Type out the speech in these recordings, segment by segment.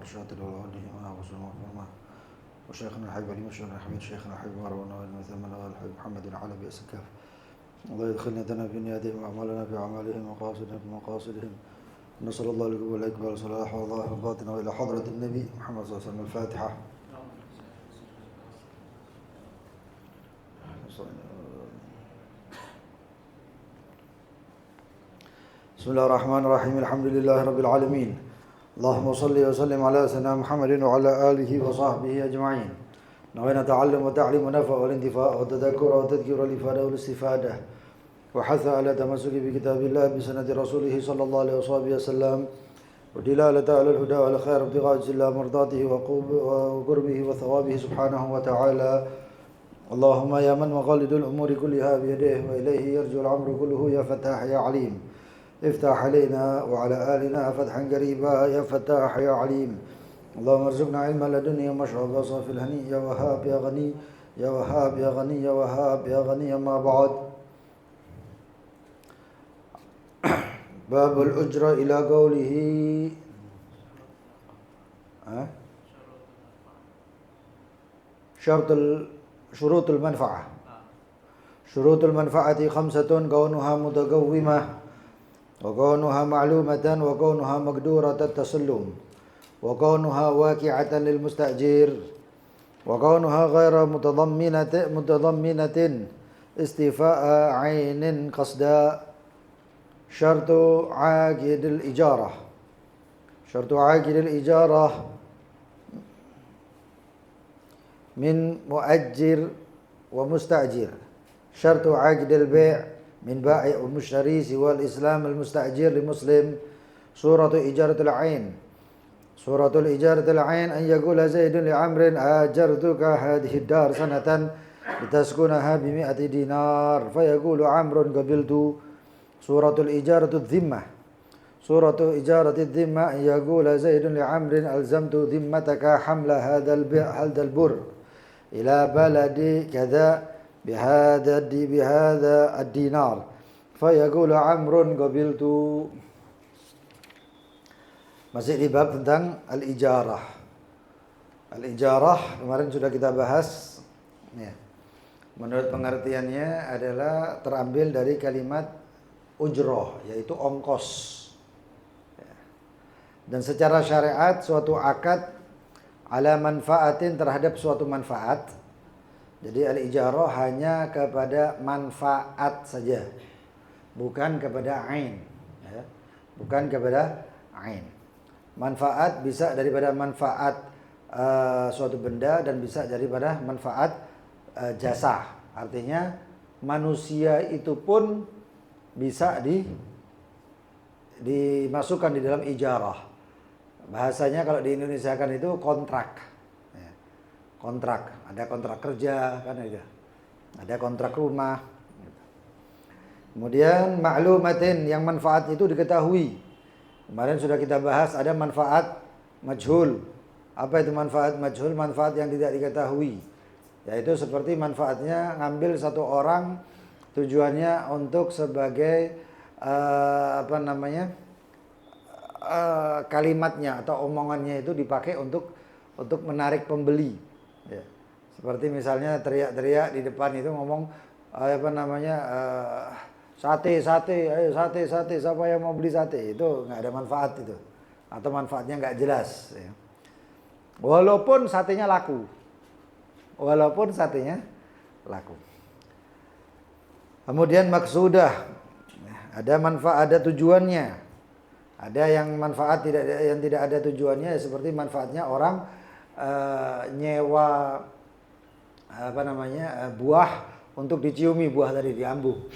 والشاطئ والهديهما وسلمهما وشيخنا الحبيب علي مشهور الحميد شيخنا الحبيب مروان والمثمن والحبيب محمد العلبي السكاف الله يدخلنا دنا في نياتهم وأعمالنا في أعمالهم ومقاصدنا في مقاصدهم نسأل الله لكم والإقبال صلاح والله باطنا وإلى حضرة النبي محمد صلى الله عليه وسلم الفاتحة. بسم الله الرحمن الرحيم الحمد لله رب العالمين اللهم صل وسلم على سيدنا محمد وعلى آله وصحبه أجمعين. نوينا تعلم وتعليم ونفع والانتفاع والتذكر والتذكير والإفادة والاستفادة وحث على تمسك بكتاب الله بسنة رسوله صلى الله عليه وسلم ودلالة على الهدى والخير ابتغاء الله مرضاته وقربه وثوابه سبحانه وتعالى. اللهم يا من مقاليد الأمور كلها بيده وإليه يرجو الأمر كله يا فتاح يا عليم افتح علينا وعلى آلنا فتحا قريبا يا فتاح يا عليم. اللهم ارزقنا علما لدنيا مشرب وصافي الهني يا وهاب يا غني يا وهاب يا غني يا وهاب يا غني. ما بعد باب الأجرة إلى قوله شروط المنفعة. شروط المنفعة خمسة كونها متقومة وكونها معلومة وكونها مقدورة التسلم وكونها واقعة للمستأجر وكونها غير متضمنة استيفاء عين قصدا. شرط عاقد الإجارة. شرط عاقد الإجارة من مؤجر ومستأجر. شرط عقد البيع من بائع ومشتري سوى الإسلام المستأجر لمسلم. سورة إجارة العين. سورة الإجارة العين أن يقول زيد لعمر آجرتك هذه الدار سنة لتسكنها ب100 دينار فيقول عمرو قبلت. سورة الإجارة الذمة. سورة إجارة الذمة أن يقول زيد لعمر ألزمت ذمتك حمل هذا البر إلى بلد كذا بهذا الدينار فيقول عمرو قبلت. Masih di bab tentang al-ijarah. Al-ijarah kemarin sudah kita bahas ya. Menurut pengertiannya adalah terambil dari kalimat ujroh, yaitu ongkos ya. Dan secara syariat suatu akad ala manfaatin terhadap suatu manfaat. Jadi al-ijarah hanya kepada manfaat saja, bukan kepada ain ya. Bukan kepada ain. Manfaat bisa daripada manfaat suatu benda dan bisa daripada manfaat jasa. Artinya manusia itu pun bisa dimasukkan di dalam ijarah. Bahasanya kalau di Indonesia kan itu kontrak. Ya. Kontrak, ada kontrak kerja kan itu. Ada kontrak rumah. Kemudian ma'lumatin yang manfaat itu diketahui. Kemarin sudah kita bahas ada manfaat majhul. Apa itu manfaat majhul? Manfaat yang tidak diketahui. Yaitu seperti manfaatnya ngambil satu orang tujuannya untuk sebagai kalimatnya atau omongannya itu dipakai untuk menarik pembeli. Ya. Seperti misalnya teriak-teriak di depan itu ngomong sate, ayo sate, siapa yang mau beli sate? Itu nggak ada manfaat itu, atau manfaatnya nggak jelas. Ya. Walaupun satenya laku. Kemudian maksudah, ada manfaat, ada tujuannya. Ada yang manfaat yang tidak ada tujuannya, seperti manfaatnya orang nyewa buah untuk diciumi, buah tadi diambu.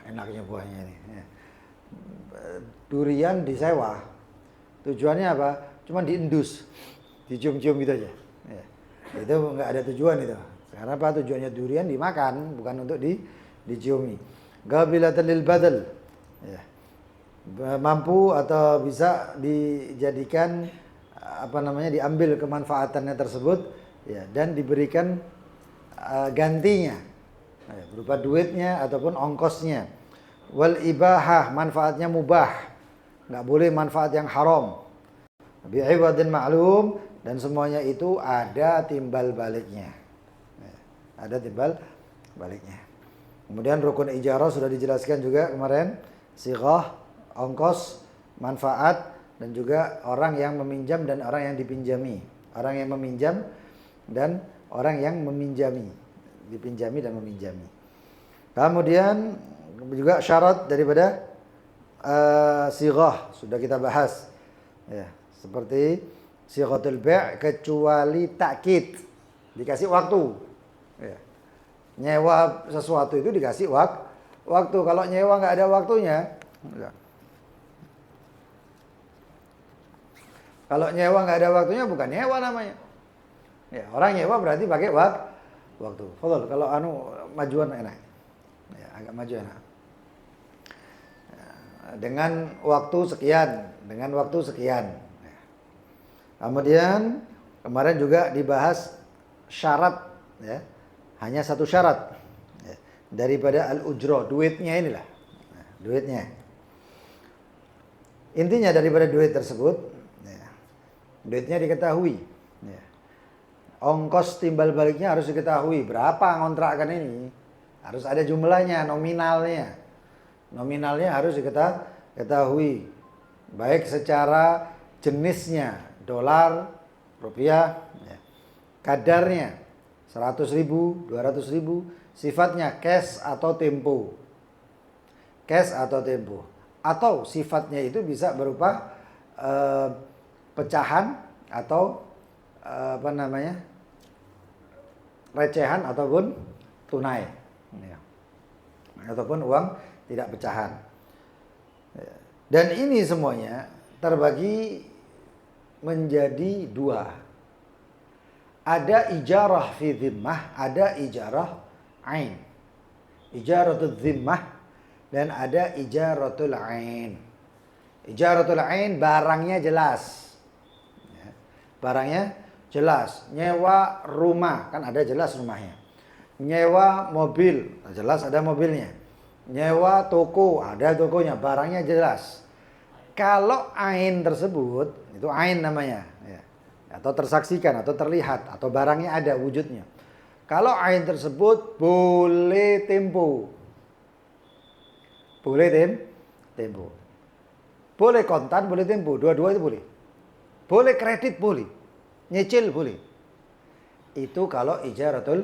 Enaknya buahnya ini. Ya. Durian disewa. Tujuannya apa? Cuma diendus, dicium-cium gitu aja. Ya. Itu nggak ada tujuan itu. Karena apa? Tujuannya durian dimakan, bukan untuk diciumi. Qabilatan lil badal. Ya. Mampu atau bisa dijadikan diambil kemanfaatannya tersebut ya, dan diberikan gantinya ya, berupa duitnya ataupun ongkosnya. Wal ibahah, manfaatnya mubah, nggak boleh manfaat yang haram. Bi'iwadin ma'lum, dan semuanya itu ada timbal baliknya. Ada timbal baliknya. Kemudian rukun ijarah sudah dijelaskan juga kemarin, sighah, ongkos, manfaat, dan juga orang yang meminjam dan orang yang dipinjami. Orang yang meminjam dan orang yang meminjami, dipinjami dan meminjami. Kemudian juga syarat daripada sighah sudah kita bahas. Ya, seperti sighatul bai' kecuali takkid, dikasih waktu. Ya. Nyewa sesuatu itu dikasih waktu. Kalau nyewa nggak ada waktunya, enggak. Kalau nyewa nggak ada waktunya bukan nyewa namanya. Ya, orang nyewa berarti pakai waktu. Fadhol, kalau majuan enak. Ya, agak maju enak. Ya, dengan waktu sekian. Ya. Kemudian kemarin juga dibahas syarat, ya. Hanya satu syarat, ya, daripada al-ujrah, duitnya inilah. Nah, duitnya. Intinya daripada duit tersebut, ya, duitnya diketahui. Ya. Ongkos timbal baliknya harus diketahui. Berapa ngontrakkan ini? Harus ada jumlahnya, nominalnya. Nominalnya harus diketahui. Baik secara jenisnya, dolar, rupiah, ya. Kadarnya 100.000, 200.000, sifatnya cash atau tempo. Cash atau tempo. Atau sifatnya itu bisa berupa pecahan atau recehan ataupun tunai. Ya. Ataupun uang tidak pecahan. Ya. Dan ini semuanya terbagi menjadi dua. Ada ijarah fi dhimmah, ada ijarah ain. Ijaratul dhimmah dan ada ijaratul ain. Ijaratul ain barangnya jelas. Ya. Barangnya jelas. Nyewa rumah, kan ada jelas rumahnya. Nyewa mobil, jelas ada mobilnya. Nyewa toko, ada tokonya, barangnya jelas. Kalau ain tersebut, itu ain namanya, ya. Atau tersaksikan, atau terlihat, atau barangnya ada wujudnya. Kalau ain tersebut boleh tempo. Boleh tempo. Boleh kontan, boleh tempo. Dua-dua itu boleh. Boleh kredit, boleh. Nyicil, boleh. Itu kalau ijaratul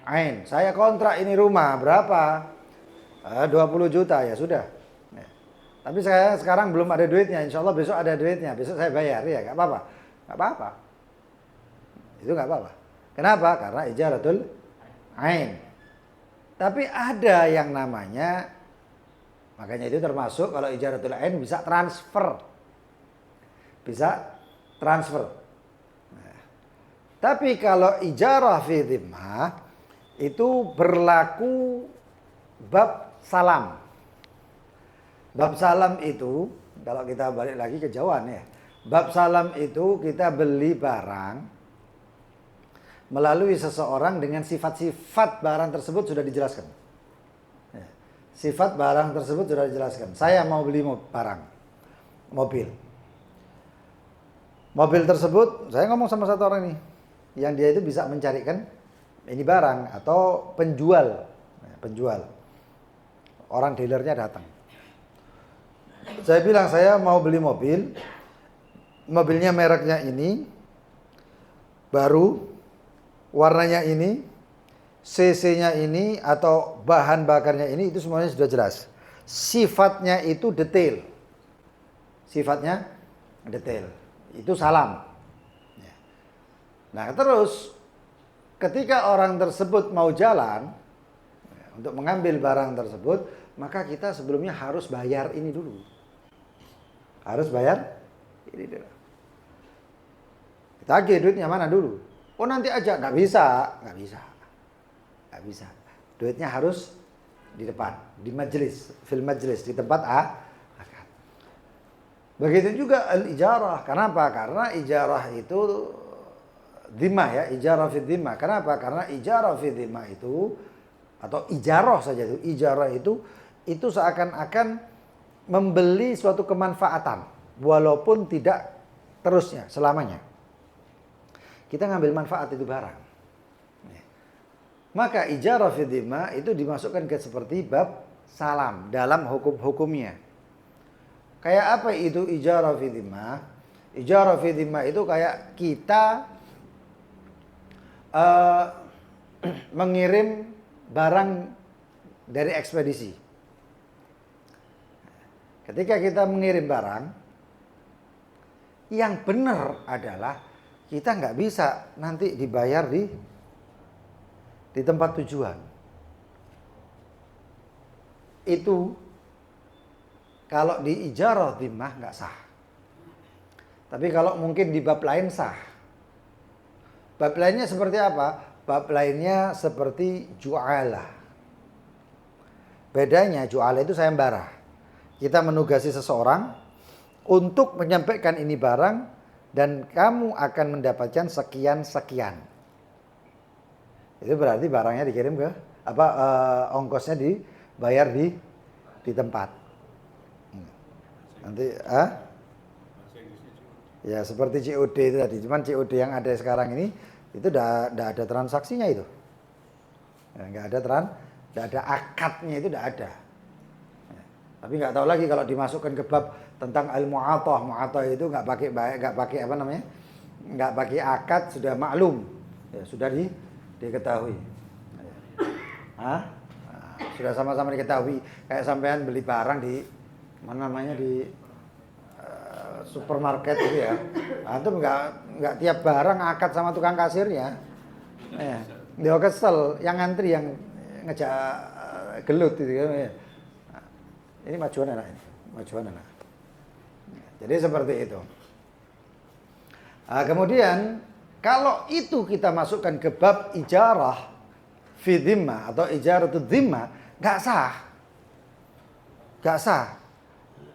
ain. Saya kontrak ini rumah, berapa? 20 juta, ya sudah. Ya. Tapi saya sekarang belum ada duitnya. Insya Allah besok ada duitnya. Besok saya bayar, ya gak apa-apa. Gak apa-apa. Itu gak apa-apa. Kenapa? Karena ijaratul ain. Tapi ada yang namanya, makanya itu termasuk kalau ijaratul ain bisa transfer. Bisa transfer. Nah, tapi kalau ijarah fi dhimmah itu berlaku bab salam. Bab salam itu, kalau kita balik lagi ke Jawaan ya. Bab salam itu kita beli barang melalui seseorang dengan sifat-sifat barang tersebut sudah dijelaskan. Ya. Sifat barang tersebut sudah dijelaskan. Saya mau beli barang, mobil. Mobil tersebut, saya ngomong sama satu orang nih, yang dia itu bisa mencarikan ini barang atau penjual. Penjual. Orang dealernya datang. Saya bilang saya mau beli mobil. Mobilnya mereknya ini, baru, warnanya ini, cc-nya ini, atau bahan bakarnya ini, itu semuanya sudah jelas. Sifatnya itu detail. Sifatnya detail. Itu salam. Nah terus, ketika orang tersebut mau jalan, untuk mengambil barang tersebut, maka kita sebelumnya harus bayar ini dulu. Harus bayar ini dulu. Tagih duitnya mana dulu? Oh nanti aja, nggak bisa. Duitnya harus di depan, di majelis, fil majelis, di tempat akad. Begitu juga al-ijarah. Kenapa? Karena ijarah itu dhimmah ya, ijarah fi dhimmah. Kenapa? Karena ijarah fi dhimmah itu, atau ijarah saja itu, ijarah itu seakan-akan membeli suatu kemanfaatan, walaupun tidak seterusnya, selamanya. Kita ngambil manfaat itu barang. Maka ijarah fi dhimma itu dimasukkan ke seperti bab salam dalam hukum-hukumnya. Kayak apa itu ijarah fi dhimma? Ijarah fi dhimma itu kayak kita mengirim barang dari ekspedisi. Ketika kita mengirim barang, yang benar adalah kita nggak bisa nanti dibayar di tempat tujuan. Itu kalau di ijarah dhimmah nggak sah. Tapi kalau mungkin di bab lain sah. Bab lainnya seperti apa? Bab lainnya seperti ju'alah. Bedanya ju'alah itu sayembara. Kita menugasi seseorang untuk menyampaikan ini barang dan kamu akan mendapatkan sekian-sekian. Itu berarti barangnya dikirim ke ongkosnya dibayar di tempat. Nanti ya seperti COD itu tadi. Cuman COD yang ada sekarang ini itu udah ada transaksinya itu. Nggak ada akadnya itu udah ada. Tapi nggak tahu lagi kalau dimasukkan ke bab tentang al-mu'athah. Mu'athah itu nggak pakai apa namanya? Nggak pakai akad, sudah maklum. Ya, sudah diketahui. Sudah sama-sama diketahui. Kayak sampean beli barang di mana namanya di supermarket itu ya. Antum nggak tiap barang akad sama tukang kasirnya. Dia kesel, yang ngantri yang ngejak gelut gitu ya. Ini majuan anak ini, majuan anak. Jadi seperti itu. Kemudian kalau itu kita masukkan ke bab ijarah fi dhimmah atau ijaratud dhimmah, nggak sah. Nggak sah.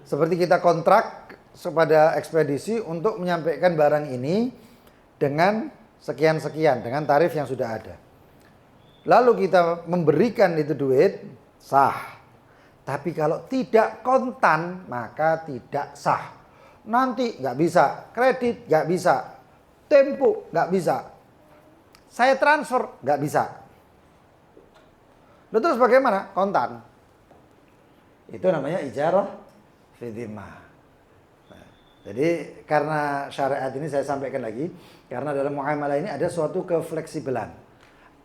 Seperti kita kontrak kepada ekspedisi untuk menyampaikan barang ini dengan sekian-sekian, dengan tarif yang sudah ada. Lalu kita memberikan itu duit, sah. Tapi kalau tidak kontan, maka tidak sah. Nanti nggak bisa, kredit nggak bisa, tempo nggak bisa, saya transfer nggak bisa. Lalu terus bagaimana? Kontan. Itu namanya ijarah fi dhimmah. Jadi karena syariat ini saya sampaikan lagi, karena dalam muamalah ini ada suatu kefleksibelan.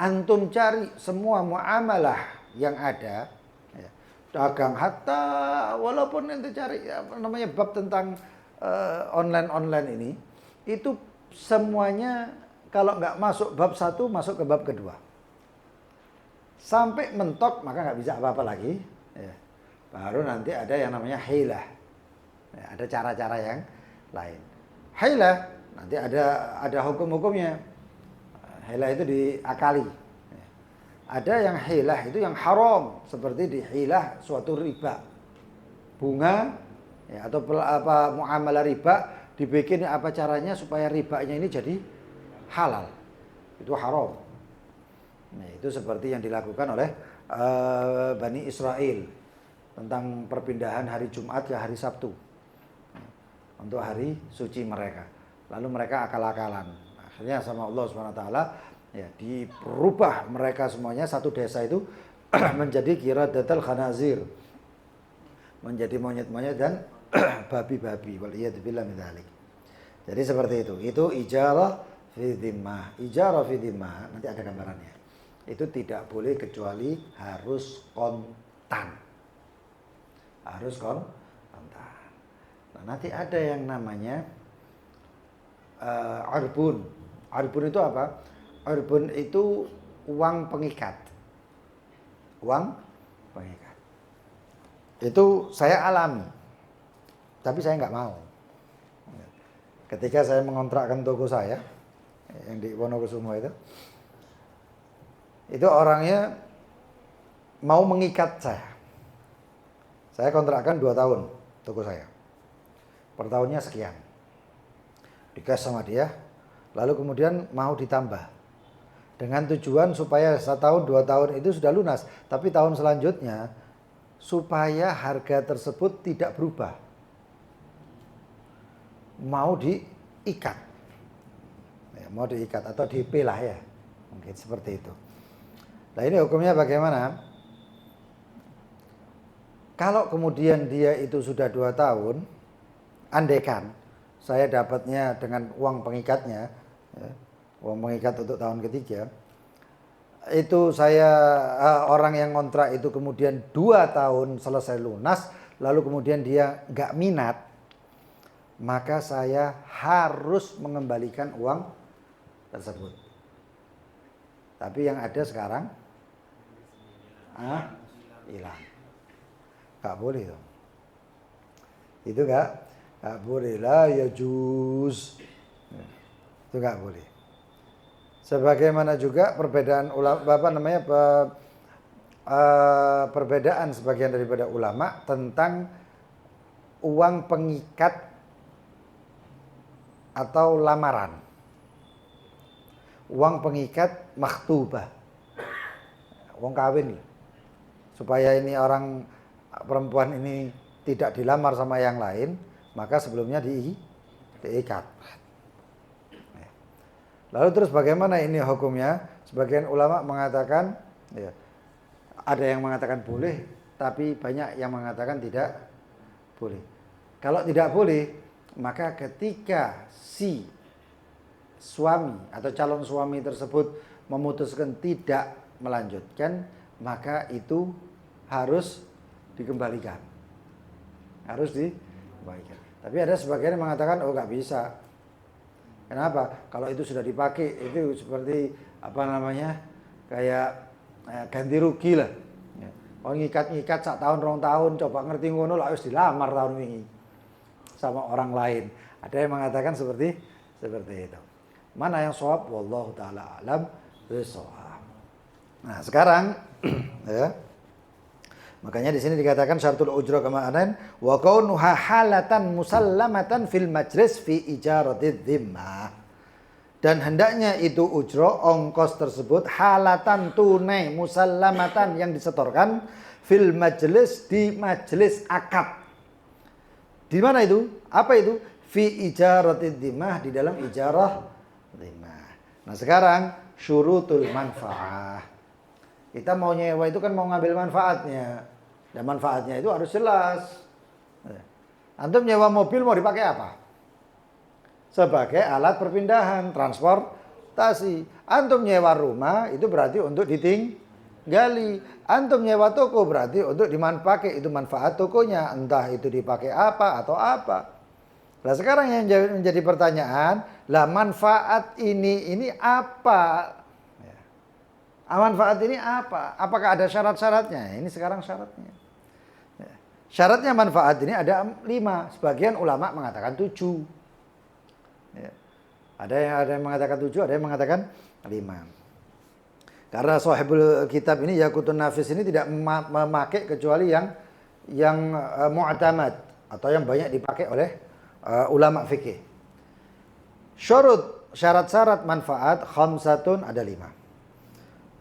Antum cari semua muamalah yang ada, dagang hatta walaupun nanti cari apa namanya bab tentang online ini, itu semuanya kalau nggak masuk bab 1 masuk ke bab kedua. Sampai mentok maka nggak bisa apa-apa lagi. Baru nanti ada yang namanya hilah. Ada cara-cara yang lain. Hilah nanti ada hukum-hukumnya. Hilah itu diakali. Ada yang hilah itu yang haram, seperti di hilah suatu riba. Bunga ya, atau muamalah riba dibikin apa caranya supaya ribanya ini jadi halal. Itu haram. Nah, itu seperti yang dilakukan oleh Bani Israel tentang perpindahan hari Jumat ke hari Sabtu. Untuk hari suci mereka. Lalu mereka akal-akalan. Akhirnya sama Allah SWT ya dirubah mereka semuanya, satu desa itu menjadi qiradatul khanazir, menjadi monyet-monyet dan babi-babi. Waliyadzubillah min dzalik. Jadi seperti itu. Itu ijarah fi dhimmah. Ijarah fi dhimmah nanti ada gambarannya. Itu tidak boleh kecuali harus kontan. Harus kontan. Nah, nanti ada yang namanya arbun. Arbun itu apa? Arbun itu uang pengikat. Uang pengikat. Itu saya alami. Tapi saya nggak mau. Ketika saya mengontrakkan toko saya yang di Wonokusumo itu orangnya mau mengikat saya. Saya kontrakkan 2 tahun toko saya. Per tahunnya sekian. Dikasih sama dia. Lalu kemudian mau ditambah. Dengan tujuan supaya 1 tahun, 2 tahun itu sudah lunas. Tapi tahun selanjutnya supaya harga tersebut tidak berubah. Mau diikat. Ya, mau diikat atau DP lah ya. Mungkin seperti itu. Nah ini hukumnya bagaimana? Kalau kemudian dia itu sudah 2 tahun, andaikan saya dapatnya dengan uang pengikatnya, ya, uang pengikat untuk tahun ketiga, itu saya orang yang ngontrak itu kemudian 2 tahun selesai lunas, lalu kemudian dia nggak minat, maka saya harus mengembalikan uang tersebut. Tapi yang ada sekarang hilang. Gak boleh dong. Itu gak boleh lah ya juz. Itu gak boleh. Sebagaimana juga perbedaan perbedaan sebagian daripada ulama tentang uang pengikat atau lamaran. Uang pengikat makhtubah. Uang kawin. Supaya ini orang perempuan ini tidak dilamar sama yang lain, maka sebelumnya diikat. Lalu terus bagaimana ini hukumnya? Sebagian ulama mengatakan, ya, ada yang mengatakan boleh, tapi banyak yang mengatakan tidak boleh. Kalau tidak boleh, maka ketika si suami atau calon suami tersebut memutuskan tidak melanjutkan, maka itu harus dikembalikan. Harus dikembalikan. Tapi ada sebagian yang mengatakan oh nggak bisa. Kenapa? Kalau itu sudah dipakai itu seperti kayak ganti rugi lah. Oh ngikat-ngikat sak tahun 2 tahun coba ngerti ngono lah harus dilamar tahun ini sama orang lain. Ada yang mengatakan seperti itu. Mana yang shawab? Wallahu taala alam bishawab. Nah, sekarang ya. Makanya di sini dikatakan syaratul ujrah kema'anan wa kaunuha halatan musallamatan fil majlis fi ijaratid dhimmah. Dan hendaknya itu ujrah ongkos tersebut halatan tunai musallamatan yang disetorkan fil majlis di majlis akad. Di mana itu? Apa itu? Fi ijaratid dhimmah, di dalam ijarah dhimmah. Nah, sekarang syurutul manfaah. Kita mau nyewa itu kan mau ngambil manfaatnya. Dan manfaatnya itu harus jelas. Antum nyewa mobil mau dipakai apa? Sebagai alat perpindahan, transportasi. Antum nyewa rumah itu berarti untuk ditinggali. Antum nyewa toko berarti untuk dimanfaatkan. Itu manfaat tokonya. Entah itu dipakai apa atau apa. Nah sekarang yang menjadi pertanyaan, lah manfaat ini apa? Manfaat ini apa? Apakah ada syarat-syaratnya? Ini sekarang syaratnya. Syaratnya manfaat ini ada 5. Sebagian ulama mengatakan 7. Ya. Ada yang mengatakan 7, ada yang mengatakan 5. Karena sahibul kitab ini Yaqutun Nafis ini tidak memakai kecuali yang mu'tamad atau yang banyak dipakai oleh ulama fikih. Syarat-syarat manfaat khamsatun ada 5.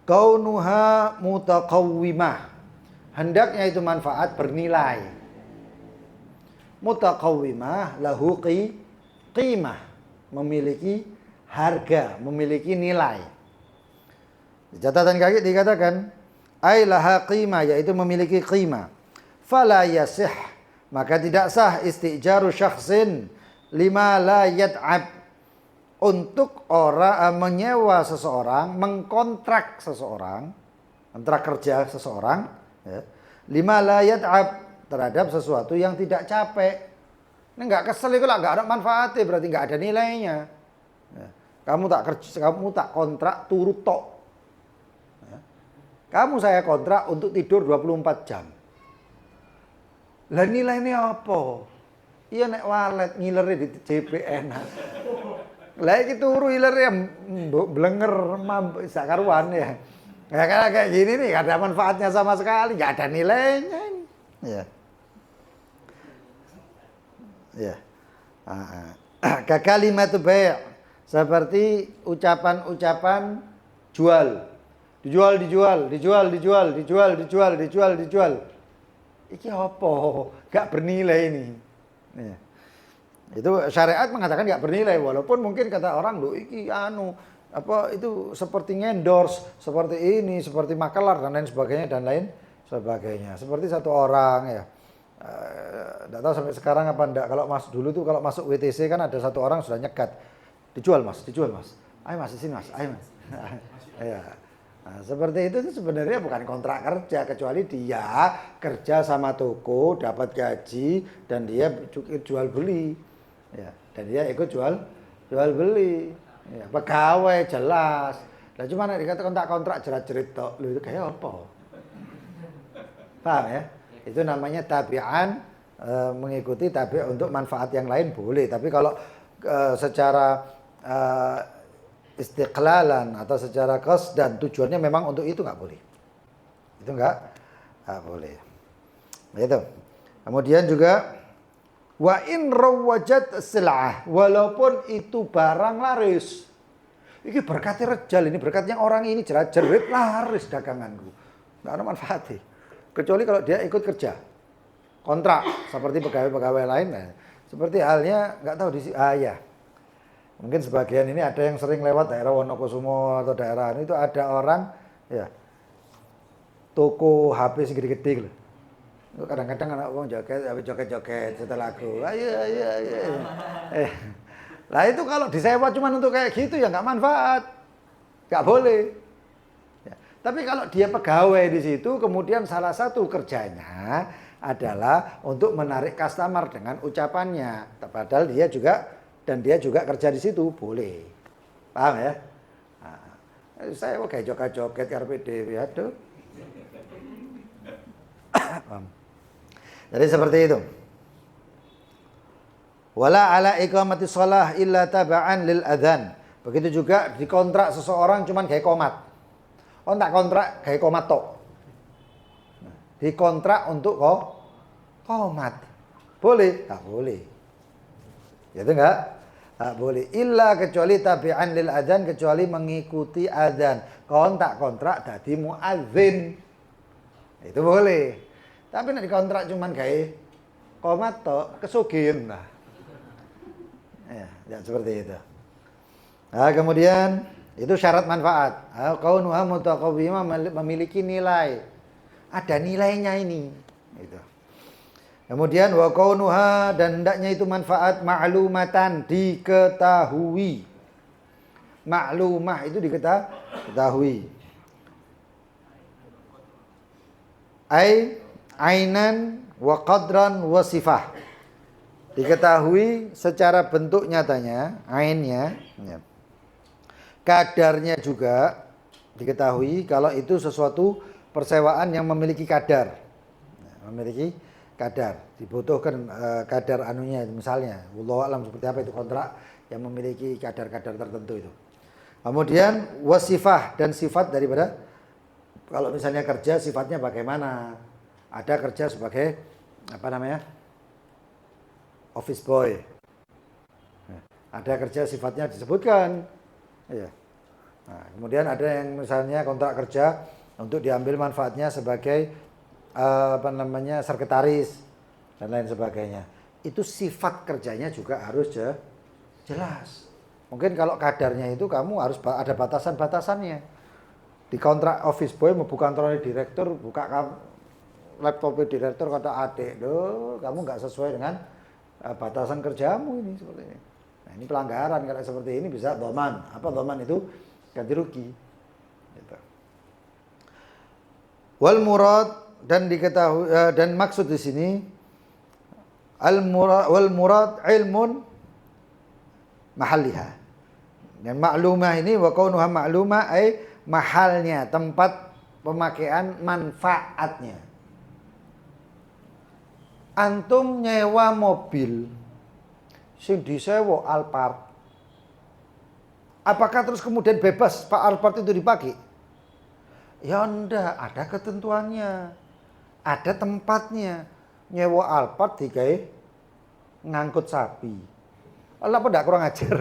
Kaunuha mutaqawwimah. Hendaknya itu manfaat bernilai. Mutaqawwimah lahu qimah. Memiliki harga, memiliki nilai. Di catatan kaki dikatakan ay laha qimah, yaitu memiliki qimah. Fala yasih, maka tidak sah istijaru syakhsin lima la yat'ab, untuk orang menyewa seseorang, mengkontrak seseorang, kontrak kerja seseorang, ya, lima la yat'ab, terhadap sesuatu yang tidak capek. Ini nggak kesel itu lah, nggak ada manfaatnya, berarti nggak ada nilainya. Ya, kamu tak kontrak turut tok. Ya, kamu saya kontrak untuk tidur 24 jam. Lah nilainya apa? Iya nek walet ngiler di JPN. Lah iki turu ilernya blenger sak karuan ya. Ya kayak gini nih gak ada manfaatnya sama sekali, gak ada nilainya ini. Ya. Ya. Kalimat bai', seperti ucapan-ucapan jual. Dijual. Iki apa? Gak bernilai ini. Ya. Itu syariat mengatakan nggak bernilai, walaupun mungkin kata orang loh iki itu seperti ngendorse, seperti ini, seperti makelar dan lain sebagainya dan lain sebagainya. Seperti satu orang ya. Enggak tahu sampai sekarang apa enggak, kalau dulu tuh kalau masuk WTC kan ada satu orang sudah nyegat. Dijual Mas. Ayo Mas di sini Mas. Ayo Mas. Ya. Nah, seperti itu sebenarnya bukan kontrak kerja, kecuali dia kerja sama toko, dapat gaji dan dia jual beli. Ya, dan dia ikut jual beli. Ya, pegawai jelas. Lah cuma nek dikata kontrak jerat-jerit tok. Lho itu kayak apa? Paham ya? Itu namanya tabi'an, mengikuti tabi' untuk manfaat yang lain boleh, tapi kalau secara istiqlalan atau secara dan tujuannya memang untuk itu nggak boleh. Itu nggak boleh. Itu. Kemudian juga wa in rawajat sil'ah, walaupun itu barang laris. Ini berkatnya rejal, ini berkatnya orang ini jerat-jerit laris daganganku. Nggak ada manfaatnya. Kecuali kalau dia ikut kerja. Kontrak seperti pegawai-pegawai lain. Nah, seperti halnya nggak tahu ya. Mungkin sebagian ini ada yang sering lewat daerah Wonokusumo atau daerah ini, itu ada orang ya toko HP segede-gede gitu. Kadang-kadang anak wong joget-joget setelah lagu. Ayo. Lah itu kalau disewa cuma untuk kayak gitu ya nggak manfaat. Nggak boleh. Ya. Tapi kalau dia pegawai di situ, kemudian salah satu kerjanya adalah untuk menarik customer dengan ucapannya. Padahal dia juga kerja di situ, boleh. Paham ya? Nah, saya kok kayak joget-joget karepe dhewe aduh. Jadi seperti itu. Wala ala iqamati shalah illa taba'an lil adzan. Begitu juga dikontrak seseorang cuman kayak komat. Tak kontrak kayak komat tok. Dikontrak untuk komat. Boleh? Tak boleh. Itu enggak boleh. Illa kecuali tabi'an lil adzan, kecuali mengikuti adzan. Tak kontrak dadi muadzin. Itu boleh. Tapi nek dikontrak cuman gawe komat tok, kesugihan lah. Ya seperti itu. Nah, kemudian itu syarat manfaat. Kaunuha mutaqawwimah, memiliki nilai. Ada nilainya ini. Gitu. Kemudian wa kaunuha, dan hendaknya itu manfaat ma'lumatan, diketahui. Ma'lumah itu diketahui. Ainan wa qadran wa sifah. Diketahui secara bentuk nyatanya, ainnya, ya. Kadarnya juga diketahui kalau itu sesuatu persewaan yang memiliki kadar. Memiliki kadar, dibutuhkan kadar anunya misalnya. Wallahu alam seperti apa itu kontrak yang memiliki kadar-kadar tertentu itu. Kemudian wasifah, dan sifat daripada, kalau misalnya kerja sifatnya bagaimana? Ada kerja sebagai office boy. Ada kerja sifatnya disebutkan. Ya. Nah, kemudian ada yang misalnya kontrak kerja untuk diambil manfaatnya sebagai sekretaris dan lain sebagainya. Itu sifat kerjanya juga harus jelas. Mungkin kalau kadarnya itu kamu harus ada batasan-batasannya. Di kontrak office boy mau buka kantor direktur, buka laptop direktur kata adik, kamu nggak sesuai dengan batasan kerjamu ini seperti ini. Nah, ini pelanggaran, kalau seperti ini bisa dhaman. Apa dhaman itu? Ganti rugi. Gitu. Wal murad, dan diketahui dan maksud di sini wal murad ilmun mahalliha. Dan maklumah ini wa kaunuha maklumah ay mahalnya, tempat pemakaian manfaatnya. Antum nyewa mobil sing disewa Alphard, apakah terus kemudian bebas Pak Alphard itu dipakai? Ya enggak, ada ketentuannya, ada tempatnya. Nyewa Alphard digawe ngangkut sapi. Allah apa enggak kurang ajar?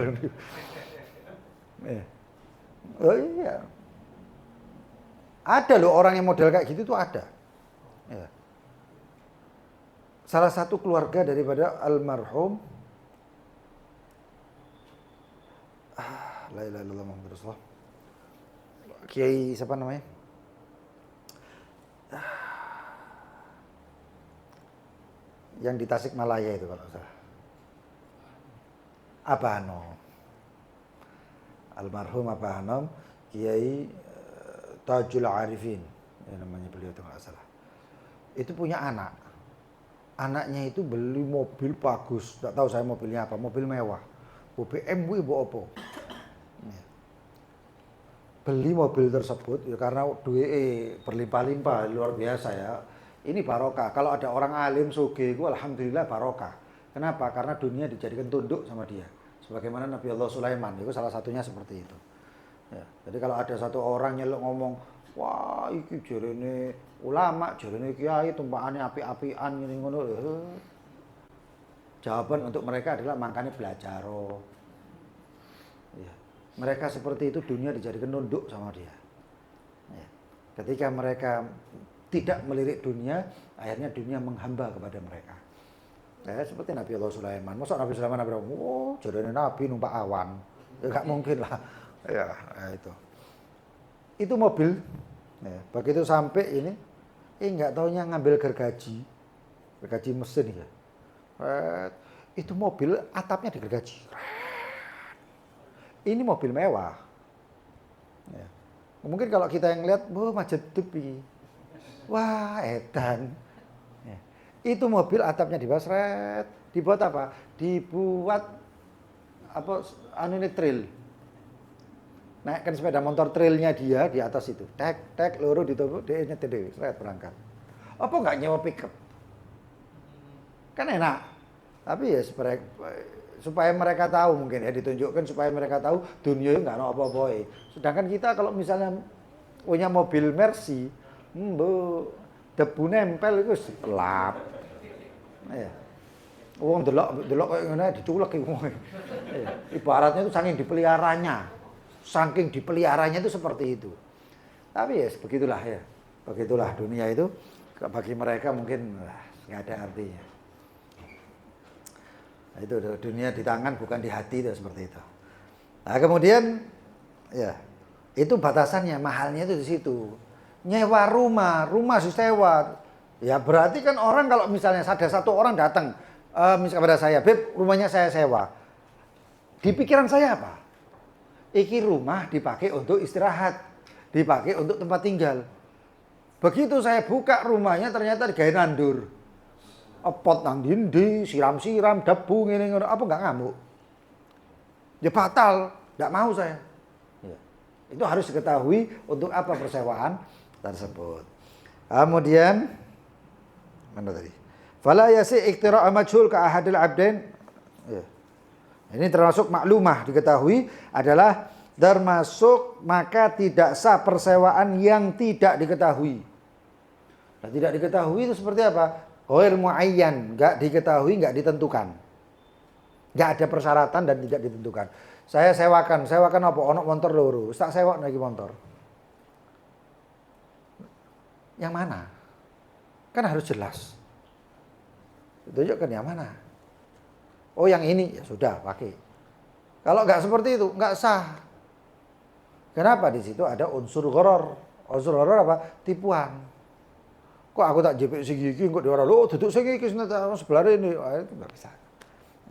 Oh iya, ada loh orang yang model kayak gitu tuh ada. Ya. Salah satu keluarga daripada almarhum La ilaha illallah Muhammadur Rasulullah. Kiai siapa namanya? Yang di Tasikmalaya itu kalau salah. Abah Anom. Almarhum Abah Anom, Kiai Tajul Arifin, ya namanya beliau itu nggak salah. Itu punya anak. Anaknya itu beli mobil bagus, nggak tahu saya mobilnya apa, mobil mewah. BMW bawa apa? Ya. Beli mobil tersebut ya karena duit berlimpah-limpah luar biasa ya. Ini barokah. Kalau ada orang alim sugih, alhamdulillah barokah. Kenapa? Karena dunia dijadikan tunduk sama dia. Sebagaimana Nabi Allah Sulaiman, itu salah satunya seperti itu. Ya. Jadi kalau ada satu orang nyeluk ngomong, wah iki jarene ulama, jarene kiai tumpakane api-apian ngene ngono. Jawaban untuk mereka adalah makanya belajar. Ya. Mereka seperti itu dunia dijadikan nunduk sama dia. Ya. Ketika mereka tidak melirik dunia, akhirnya dunia menghamba kepada mereka. Ya, seperti Nabi Allah Sulaiman. Masa Nabi Sulaiman bilang, oh jarene Nabi numpak awan. Ya nggak mungkin lah. Ya itu. Itu mobil. Ya, begitu sampai ini, nggak taunya ngambil gergaji mesin ya. Itu mobil atapnya digergaji. Ini mobil mewah. Ya. Mungkin kalau kita yang lihat, wah macet tepi, wah edan. Ya. Itu mobil atapnya dibasret, dibuat apa? Dibuat apa? Trail. Naikkan sepeda motor trailnya dia di atas itu. Tek loro ditutup, dia nyetir dewe, seret berangkat. Apa nggak nyewa pickup? Kan enak. Tapi ya supaya mereka tahu mungkin ya ditunjukkan supaya mereka tahu dunia itu nggak ada apa-apa. Sedangkan kita kalau misalnya punya mobil Mercy, debu nempel itu gelap. Ya. Wong delok kayak ngene diculek iki wong. Ibaratnya itu saking dipeliharanya itu seperti itu. Tapi ya begitulah ya. Begitulah dunia itu bagi mereka mungkin nggak ada artinya. Nah, itu dunia di tangan bukan di hati itu seperti itu. Nah, kemudian ya itu batasannya, mahalnya itu di situ. Nyewa rumah sewa. Ya berarti kan orang kalau misalnya ada satu orang datang misalnya kepada saya, "Beb, rumahnya saya sewa." Di pikiran saya apa? Iki rumah dipakai untuk istirahat, dipakai untuk tempat tinggal. Begitu saya buka rumahnya ternyata digawe nandur. Pot nang dindi, siram-siram, debu ngene-ngene, apa enggak ngamuk? Ya batal, enggak mau saya. Ya. Itu harus diketahui untuk apa persewaan tersebut. Kemudian mana tadi? Fala yasi iktira'a majhul ka ahadil abdain. Ya. Ini termasuk maklumah diketahui adalah termasuk maka tidak sah persewaan yang tidak diketahui. Nah, tidak diketahui itu seperti apa? Ghair muayyan, enggak diketahui, enggak ditentukan. Enggak ada persyaratan dan tidak ditentukan. Saya sewakan apa? Ono motor loro, tak sewa lagi motor. Yang mana? Kan harus jelas. Tunjukkan yang mana. Oh yang ini, ya sudah pakai. Kalau nggak seperti itu, nggak sah. Kenapa? Di situ ada unsur gharar. Unsur gharar apa? Tipuan. Kok aku tak jepit segigi, kok diorang, duduk segigi, sebelah ini. Itu nggak bisa.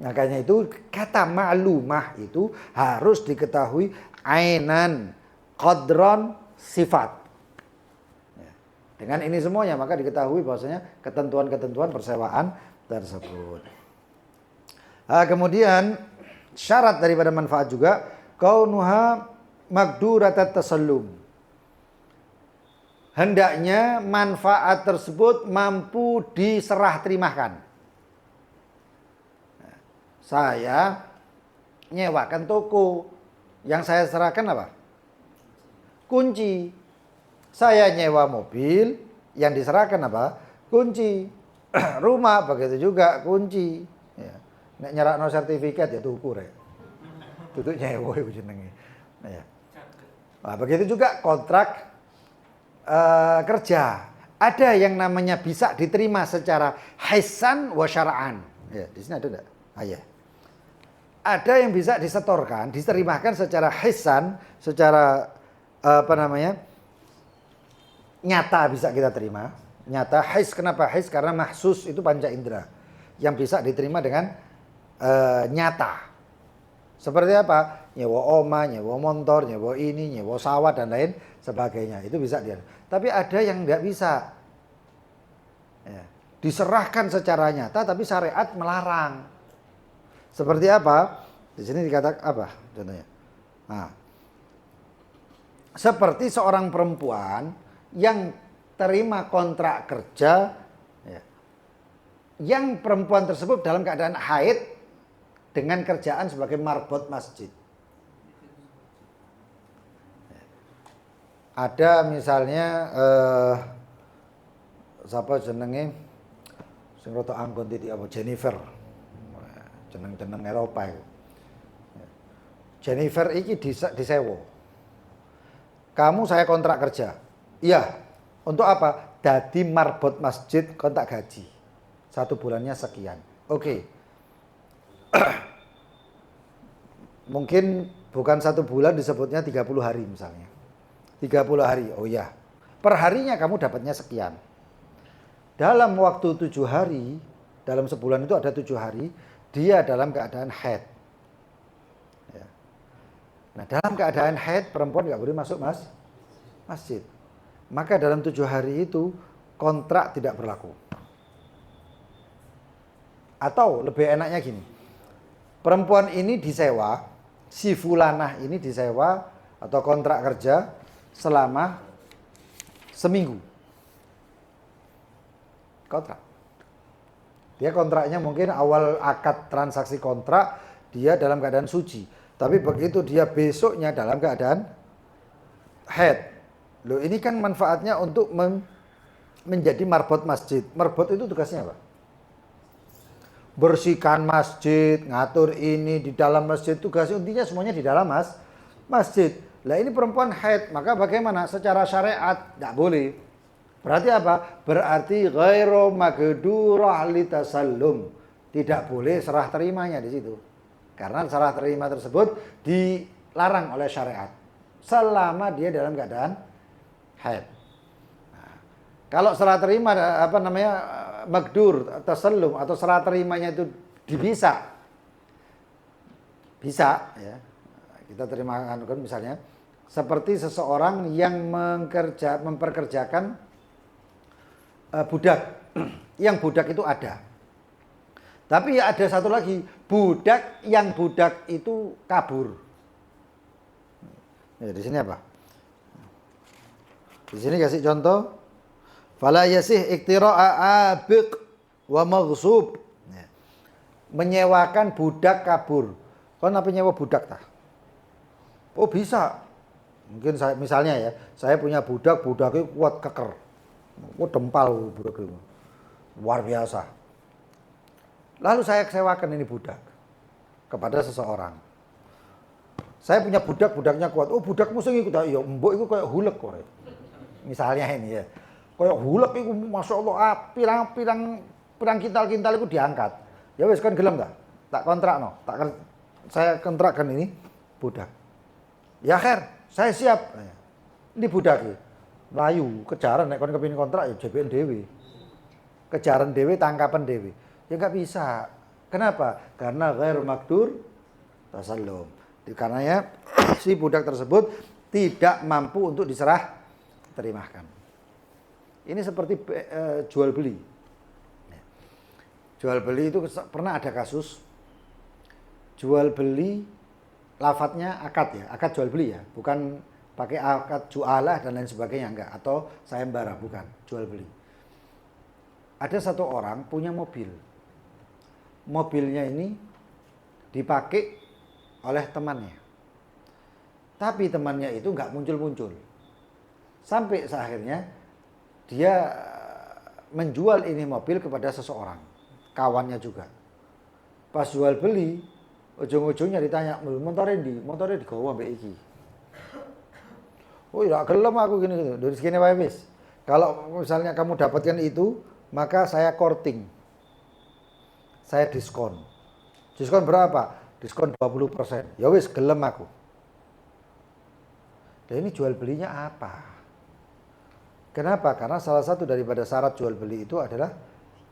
Makanya itu kata ma'lumah itu harus diketahui ainan, qadran, sifat. Dengan ini semuanya maka diketahui bahwasanya ketentuan-ketentuan persewaan tersebut. Kemudian syarat daripada manfaat juga kaunuha maqduratat tasallum. Hendaknya manfaat tersebut mampu diserah terimakan. Saya nyewakan toko, yang saya serahkan apa? Kunci. Saya nyewa mobil, yang diserahkan apa? Kunci. Rumah begitu juga kunci. Ya. Nek nyerakno sertifikat ya tuku rek. Tutuk nyewa iku jenenge. Ya. Nah, begitu juga kontrak kerja. Ada yang namanya bisa diterima secara hisan wa syara'an. Ya, di sini ada enggak? Ah ya. ada yang bisa disetorkan, diterimakan secara hisan, secara nyata bisa kita terima. Nyata his, kenapa his? Karena mahsus itu panca indera yang bisa diterima dengan nyata. Seperti apa? Nyewa oma, nyewa motor, nyewa ini, nyewa sawah dan lain sebagainya. Itu bisa dia. Tapi ada yang tidak bisa. Ya. Diserahkan secara nyata tapi syariat melarang. Seperti apa? Di sini dikatakan apa contohnya? Nah, seperti seorang perempuan yang terima kontrak kerja, ya, yang perempuan tersebut dalam keadaan haid dengan kerjaan sebagai marbot masjid. Ada misalnya siapa jenenge sing rada anggon titik apa Jennifer. Jeneng-jeneng Eropa itu. Jennifer iki disewa. Kamu saya kontrak kerja. Iya. Untuk apa? Dadi marbot masjid kontrak gaji. 1 bulannya sekian. Oke. Mungkin bukan 1 bulan disebutnya 30 hari misalnya. 30 hari. Oh ya. Per harinya kamu dapatnya sekian. Dalam waktu 7 hari, dalam sebulan itu ada 7 hari, dia dalam keadaan haid. Ya. Nah, dalam keadaan haid perempuan nggak boleh masuk masjid. Maka dalam 7 hari itu kontrak tidak berlaku. Atau lebih enaknya gini, perempuan ini disewa, si fulanah ini disewa atau kontrak kerja selama seminggu. Kontrak. Dia kontraknya mungkin awal akad transaksi kontrak dia dalam keadaan suci. Tapi begitu dia besoknya dalam keadaan haid. Loh, ini kan manfaatnya untuk menjadi marbot masjid. Marbot itu tugasnya apa? Bersihkan masjid, ngatur ini di dalam masjid. Tugas intinya semuanya di dalam masjid. Lah ini perempuan haid, maka bagaimana? Secara syariat tidak boleh. Berarti apa? Berarti ghairu magdurah litasallum. Tidak boleh serah terimanya di situ. Karena serah terima tersebut dilarang oleh syariat. Selama dia dalam keadaan haid. Nah, kalau serah terima magdur tasallum atau serah terimanya itu bisa ya. Kita terima kan misalnya seperti seseorang yang memperkerjakan budak. Yang budak itu ada. Tapi ya ada satu lagi, budak itu kabur. Ya, di sini apa? Di sini kasih contoh. Fala yasih iktira'a abiq wa maghsub. Ya. Menyewakan budak kabur. Kau apa nyewa budak tah? Oh bisa. Mungkin saya misalnya ya, saya punya budaknya kuat keker. Dempal budak itu. Luar biasa. Lalu saya sewakan ini budak kepada seseorang. Saya punya budaknya kuat. Oh, budakmu sing iku ta? Ya, mbok iku kayak hulek kok. Misalnya ini ya. Kayak hulek iku masyaallah pirang kintal iku diangkat. Ya wis kan gelem ta? Tak kontrakno. Saya kontrakkan ini budak. Ya khair, saya siap. Ini budak iki. Melayu, kejaran nek kon kepengin kontrak ya JBN dhewe. Kejaran dhewe, tangkapan dhewe. Ya enggak bisa. Kenapa? Karena ghair makdur tasallum. Karenanya si budak tersebut tidak mampu untuk diserah terimakan. Ini seperti jual beli. Jual beli itu pernah ada kasus jual beli lafadznya akad ya, akad jual beli ya, bukan pakai akad jualah dan lain sebagainya enggak, atau sayembara, bukan, jual beli. Ada satu orang punya mobil. Mobilnya ini dipakai oleh temannya. Tapi temannya itu enggak muncul-muncul. Sampai akhirnya dia menjual ini mobil kepada seseorang, kawannya juga. Pas jual beli, ujung-ujungnya ditanya, motornya digawa mbek iki. Oh ya gelem aku gini. Dari segini wae wis. Kalau misalnya kamu dapatkan itu, maka saya korting. Saya diskon. Diskon berapa? diskon 20%. Ya wis gelem aku. Dan ini jual belinya apa? Kenapa? Karena salah satu daripada syarat jual beli itu adalah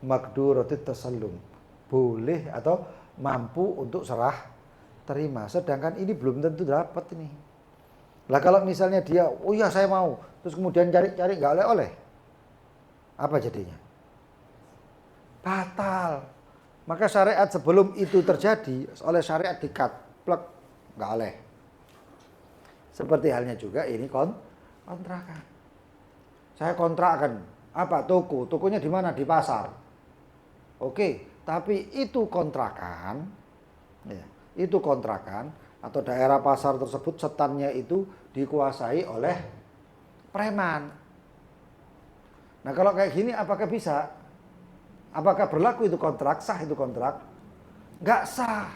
maqduratit tasallum. Boleh atau mampu untuk serah terima. Sedangkan ini belum tentu dapat ini. Lah kalau misalnya dia, oh ya saya mau, terus kemudian cari-cari nggak oleh-oleh, apa jadinya? Batal. Maka syariat sebelum itu terjadi, oleh syariat di-cut, plek, nggak oleh. Seperti halnya juga ini kontrakan. Saya kontrakkan apa toko, tokonya di mana? Di pasar. Oke, tapi itu kontrakan, ya, itu kontrakan atau daerah pasar tersebut setannya itu dikuasai oleh preman. Nah kalau kayak gini apakah bisa? Apakah berlaku itu kontrak? Sah itu kontrak? Nggak sah.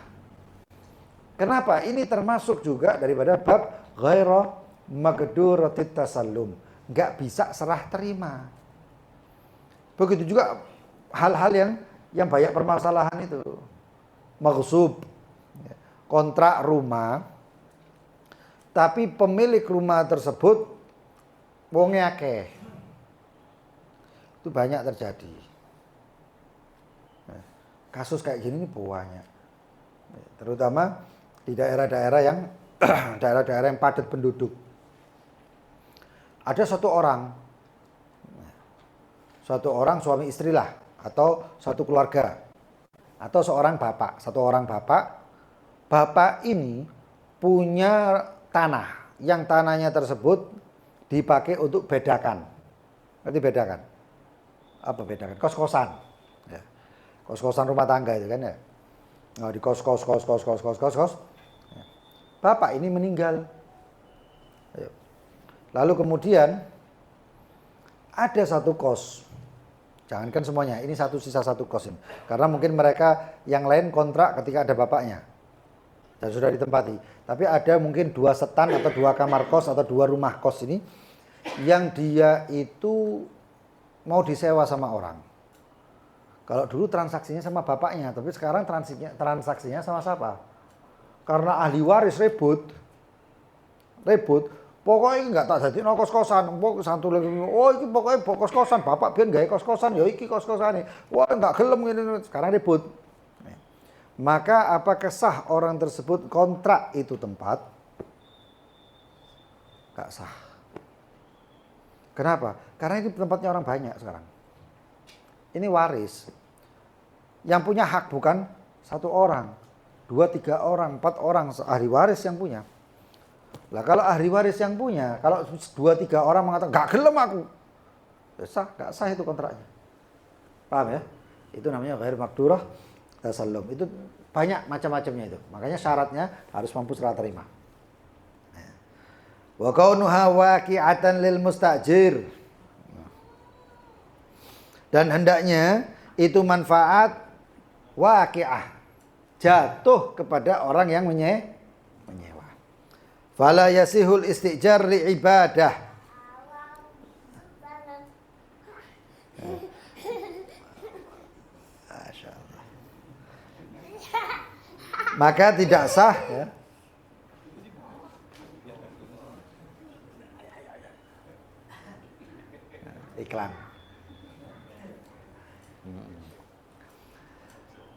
Kenapa? Ini termasuk juga daripada bab ghaira maqduratit tasallum. Nggak bisa serah terima. Begitu juga hal-hal yang banyak permasalahan itu. Maghsub, kontrak rumah, tapi pemilik rumah tersebut wonge akeh. Itu banyak terjadi. Kasus kayak gini ini banyak. Terutama di daerah-daerah yang daerah-daerah yang padat penduduk. Ada satu orang suami istri lah, atau satu keluarga, atau seorang bapak, bapak ini punya tanah, yang tanahnya tersebut dipakai untuk bedakan. Nanti bedakan. Apa bedakan? Kos-kosan. Ya. Kos-kosan rumah tangga itu kan ya. Nah, di kos. Ya. Bapak ini meninggal. Ya. Lalu kemudian ada satu kos. Jangankan semuanya, ini sisa satu kos ini. Karena mungkin mereka yang lain kontrak ketika ada bapaknya. Dan sudah ditempati. Tapi ada mungkin 2 setan atau 2 kamar kos atau 2 rumah kos ini yang dia itu mau disewa sama orang. Kalau dulu transaksinya sama bapaknya, tapi sekarang transaksinya sama siapa? Karena ahli waris ribut. Pokoknya nggak tak jadi kos-kosan. Satu lagi, oh ini pokoknya kos-kosan. Bapak biar nggak kos-kosan, ya iki kos-kosan nih. Wah nggak gelem ini. Sekarang ribut. Maka apakah sah orang tersebut kontrak itu tempat? Nggak sah. Kenapa? Karena ini tempatnya orang banyak sekarang. Ini waris. Yang punya hak bukan 1 orang, 2, 3 orang, 4 orang ahli waris yang punya. Lah kalau ahli waris yang punya, kalau 2, 3 orang mengatakan gak gelem aku, sah, gak sah itu kontraknya. Paham ya? Itu namanya ghair maqdurah tasallum. Itu banyak macam-macamnya itu. Makanya syaratnya harus mampu serah terima. Wa kaunuha waqi'atan lil mustajir. Dan hendaknya itu manfaat waqi'ah, jatuh kepada orang yang menyewa. Fala yasihul istijar li ibadah. Masyaallah. Maka tidak sah ya. Iklan.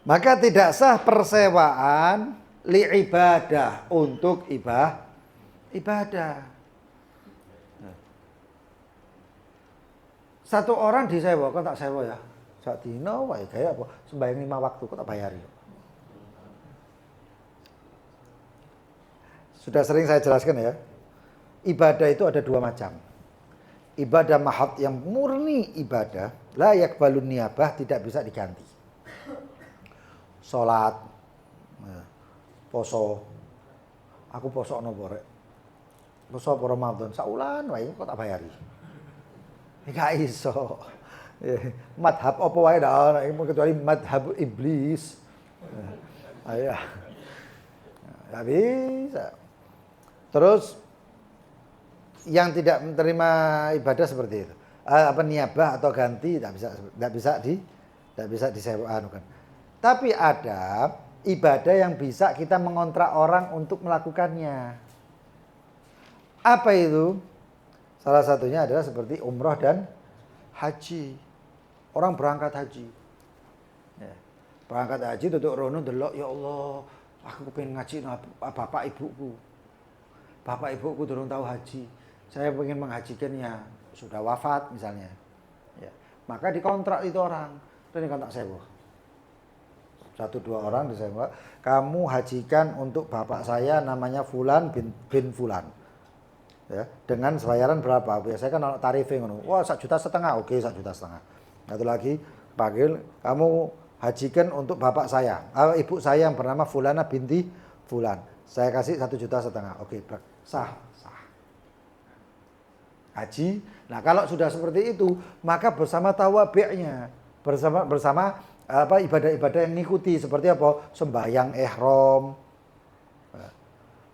Maka tidak sah persewaan li ibadah, untuk ibadah. Satu orang disewa, kok tak sewa ya? Sak dino wae gaya apa? Sembahyang 5 waktu kok tak bayari. Sudah sering saya jelaskan ya. Ibadah itu ada 2 macam. Ibadah mahad yang murni ibadah, la yakbalun niyabah, tidak bisa diganti. Salat, poso. Aku poso ono borek. Poso apa Ramadan saulan wae kok tak bayari. Gak iso. Madhab apa wae dah ana kecuali madhab iblis. Ayo. Gak bisa. Terus yang tidak menerima ibadah seperti itu, apa niyabah atau ganti tidak bisa disewa kan. Tapi ada ibadah yang bisa kita mengontrak orang untuk melakukannya. Apa itu? Salah satunya adalah seperti umroh dan haji. Orang berangkat haji. Ya. Berangkat haji tutuk rono delok, ya Allah, aku pengen ngaji bapak ibuku. Bapak ibuku durung tahu haji. Saya pengen menghajikan ya sudah wafat misalnya. Ya. Maka dikontrak itu orang. Dan dikontrak sewa. 1-2 orang disewa. Kamu hajikan untuk bapak saya namanya Fulan bin Fulan. Ya, dengan bayaran berapa? Biasanya kan tarifnya ngono. Wah, 1,5 juta. Oke, 1,5 juta. Satu lagi, panggil kamu hajikan untuk bapak saya. Ibu saya yang bernama Fulana binti Fulan. Saya kasih 1,5 juta. Oke, sah. Haji. Nah, kalau sudah seperti itu, maka bersama tawabi'nya, bersama ibadah-ibadah yang ngikuti seperti apa? Sembahyang ihram.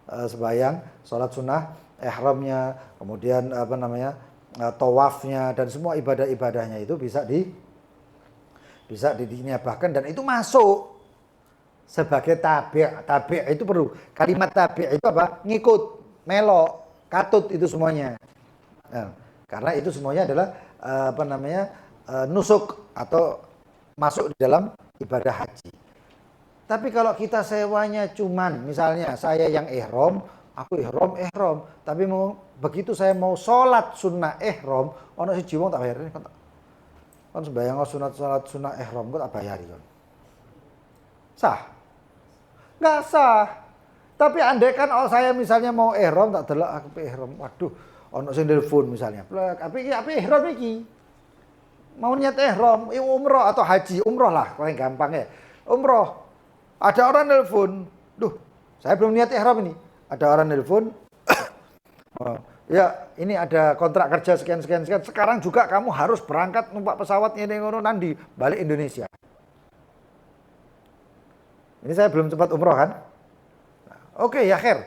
Sembahyang salat sunnah ihramnya, kemudian tawafnya dan semua ibadah-ibadahnya itu bisa diniabahkan dan itu masuk sebagai tabi' itu perlu. Kalimat tabi' itu apa? Ngikut, melok, katut itu semuanya. Nah, karena itu semuanya adalah nusuk atau masuk di dalam ibadah haji. Tapi kalau kita sewanya cuman misalnya saya yang ihram, aku ihram, tapi begitu saya mau sholat sunnah ihram, ono siji wong tak bayar kan sembahyang sholat sunnah ihram kok tak bayari kan. Sah? Enggak sah. Tapi andai kan saya misalnya mau ihram tak delok aku ihram, waduh, ono sing nelpon misalnya. Apa ihram iki? Mau niat ihram, umroh atau haji, umroh lah paling gampang ya. Umroh. Ada orang nelpon, duh, saya belum niat ihram ini. Ada orang nelpon, ya ini ada kontrak kerja sekian. Sekarang juga kamu harus berangkat numpak pesawat ini ngono nanti balik Indonesia. Ini saya belum sempat umroh kan? Nah, oke ya khair.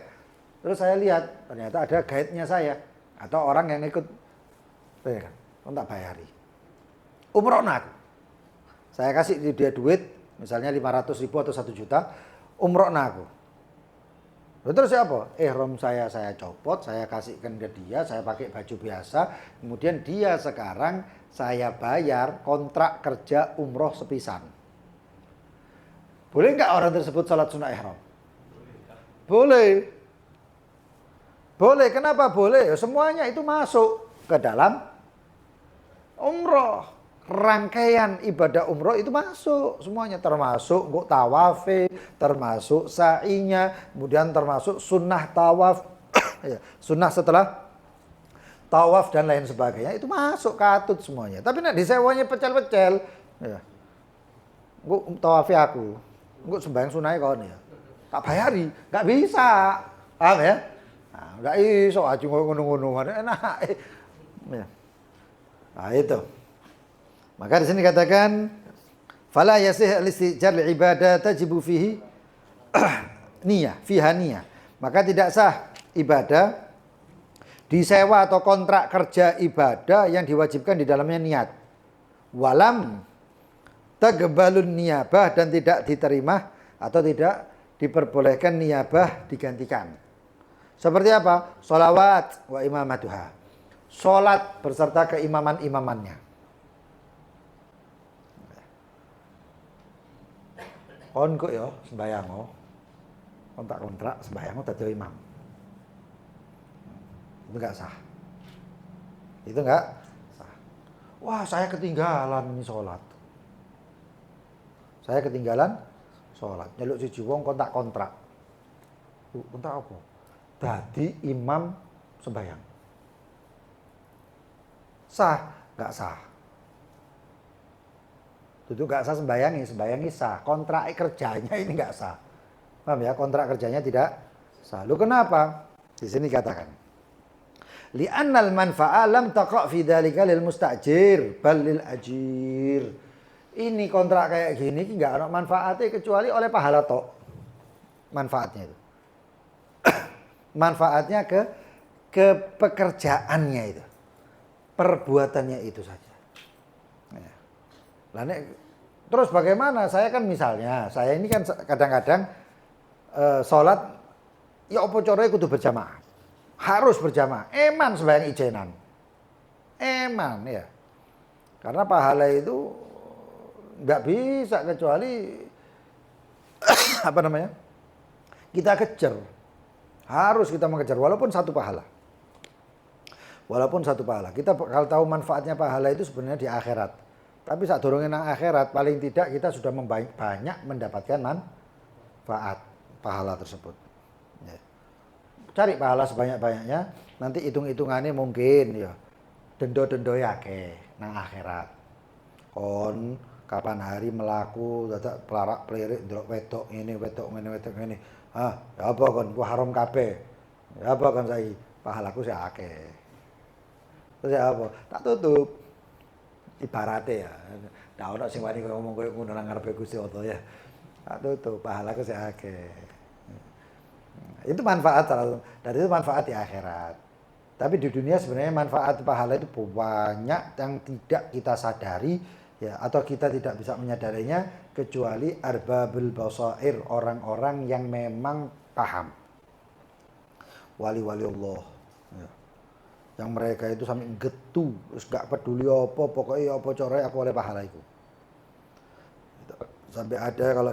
Terus saya lihat ternyata ada guide-nya saya atau orang yang ikut, ya kan? Tak bayari. Umroh aku. Saya kasih dia duit, misalnya 500.000 atau 1 juta, umroh aku. Terus siapa? Ihram saya copot, saya kasihkan ke dia, saya pakai baju biasa. Kemudian dia sekarang saya bayar kontrak kerja umroh sepisan. Boleh nggak orang tersebut salat sunnah ihram? Boleh. Boleh, kenapa boleh? Semuanya itu masuk ke dalam umroh. Rangkaian ibadah umroh itu masuk semuanya, termasuk kok tawafe, termasuk sa'inya, kemudian termasuk sunnah tawaf, sunnah setelah tawaf dan lain sebagainya itu masuk katut semuanya. Tapi nek disewanya pecel-pecel, ya, kok tawafe aku, kok sembahyang sunai kawan ya, tak bayari, nggak bisa, paham ya? Nah, nggak iso aja ngono-ngono, enak. Ya. Nah itu. Maka di sini katakan fala yasih al-istijar ibadah tajibu fihi fiha niyah. Maka tidak sah ibadah disewa atau kontrak kerja ibadah yang diwajibkan di dalamnya niat. Walam tagbalun niyabah dan tidak diterima atau tidak diperbolehkan niyabah digantikan. Seperti apa? Sholawat wa imamatuha. Sholat berserta keimaman-imamannya. Kon kok ya sembayang kontrak sembayang dadi imam. Itu enggak sah. Itu enggak sah. Wah, saya ketinggalan ini sholat. Saya ketinggalan sholat. Nyeluk siji wong kontrak. Kontrak apa? Dadi imam sembayang. Sah? Enggak sah. Itu nggak sah sembayangi sah. Kontrak kerjanya ini nggak sah. Paham ya? Kontrak kerjanya tidak sah. Lu kenapa? Di sini katakan. Li'annal manfa'a lam taqa' fi dzalika lil mustajir bal lil ajir. Ini kontrak kayak gini nggak ada manfaatnya kecuali oleh pahala tok. Manfaatnya itu. Manfaatnya ke pekerjaannya itu. Perbuatannya itu saja. Lah nek Terus bagaimana? Saya kan misalnya, saya ini kan kadang-kadang sholat, ya apa caranya kudu berjamaah. Harus berjamaah. Eman sembahyang ijenan. Eman ya. Karena pahala itu nggak bisa kecuali apa namanya? Kita kejar. Harus kita mengejar walaupun satu pahala. Walaupun satu pahala. Kita kalau tahu manfaatnya pahala itu sebenarnya di akhirat. Tapi saat dorongin nang akhirat paling tidak kita sudah banyak mendapatkan manfaat pahala tersebut. Ya. Cari pahala sebanyak-banyaknya, nanti hitung-hitungannya mungkin ya dendo-dendo yake nang akhirat. Kon kapan hari melaku dadak pelarak pelirik ndelok wedok ngene. Ah, ya apa kon ku haram kabeh. Ya apa kon saiki? Pahalaku sik akeh. Terus ya apa? Tak tutup. Ibaratnya ya. Ndak ono sing wani ngomong koyo ngono nang ngarepe Gusti Allah ya. Tak tutup pahalaku sik akeh. Itu manfaat dan itu manfaat di akhirat. Tapi di dunia sebenarnya manfaat pahala itu banyak yang tidak kita sadari ya, atau kita tidak bisa menyadarinya kecuali arbabul basair, orang-orang yang memang paham. Wali-wali Allah ya. Yang mereka itu sampai getu, terus gak peduli apa, pokoknya apa caranya aku oleh pahala itu. Sampai ada kalau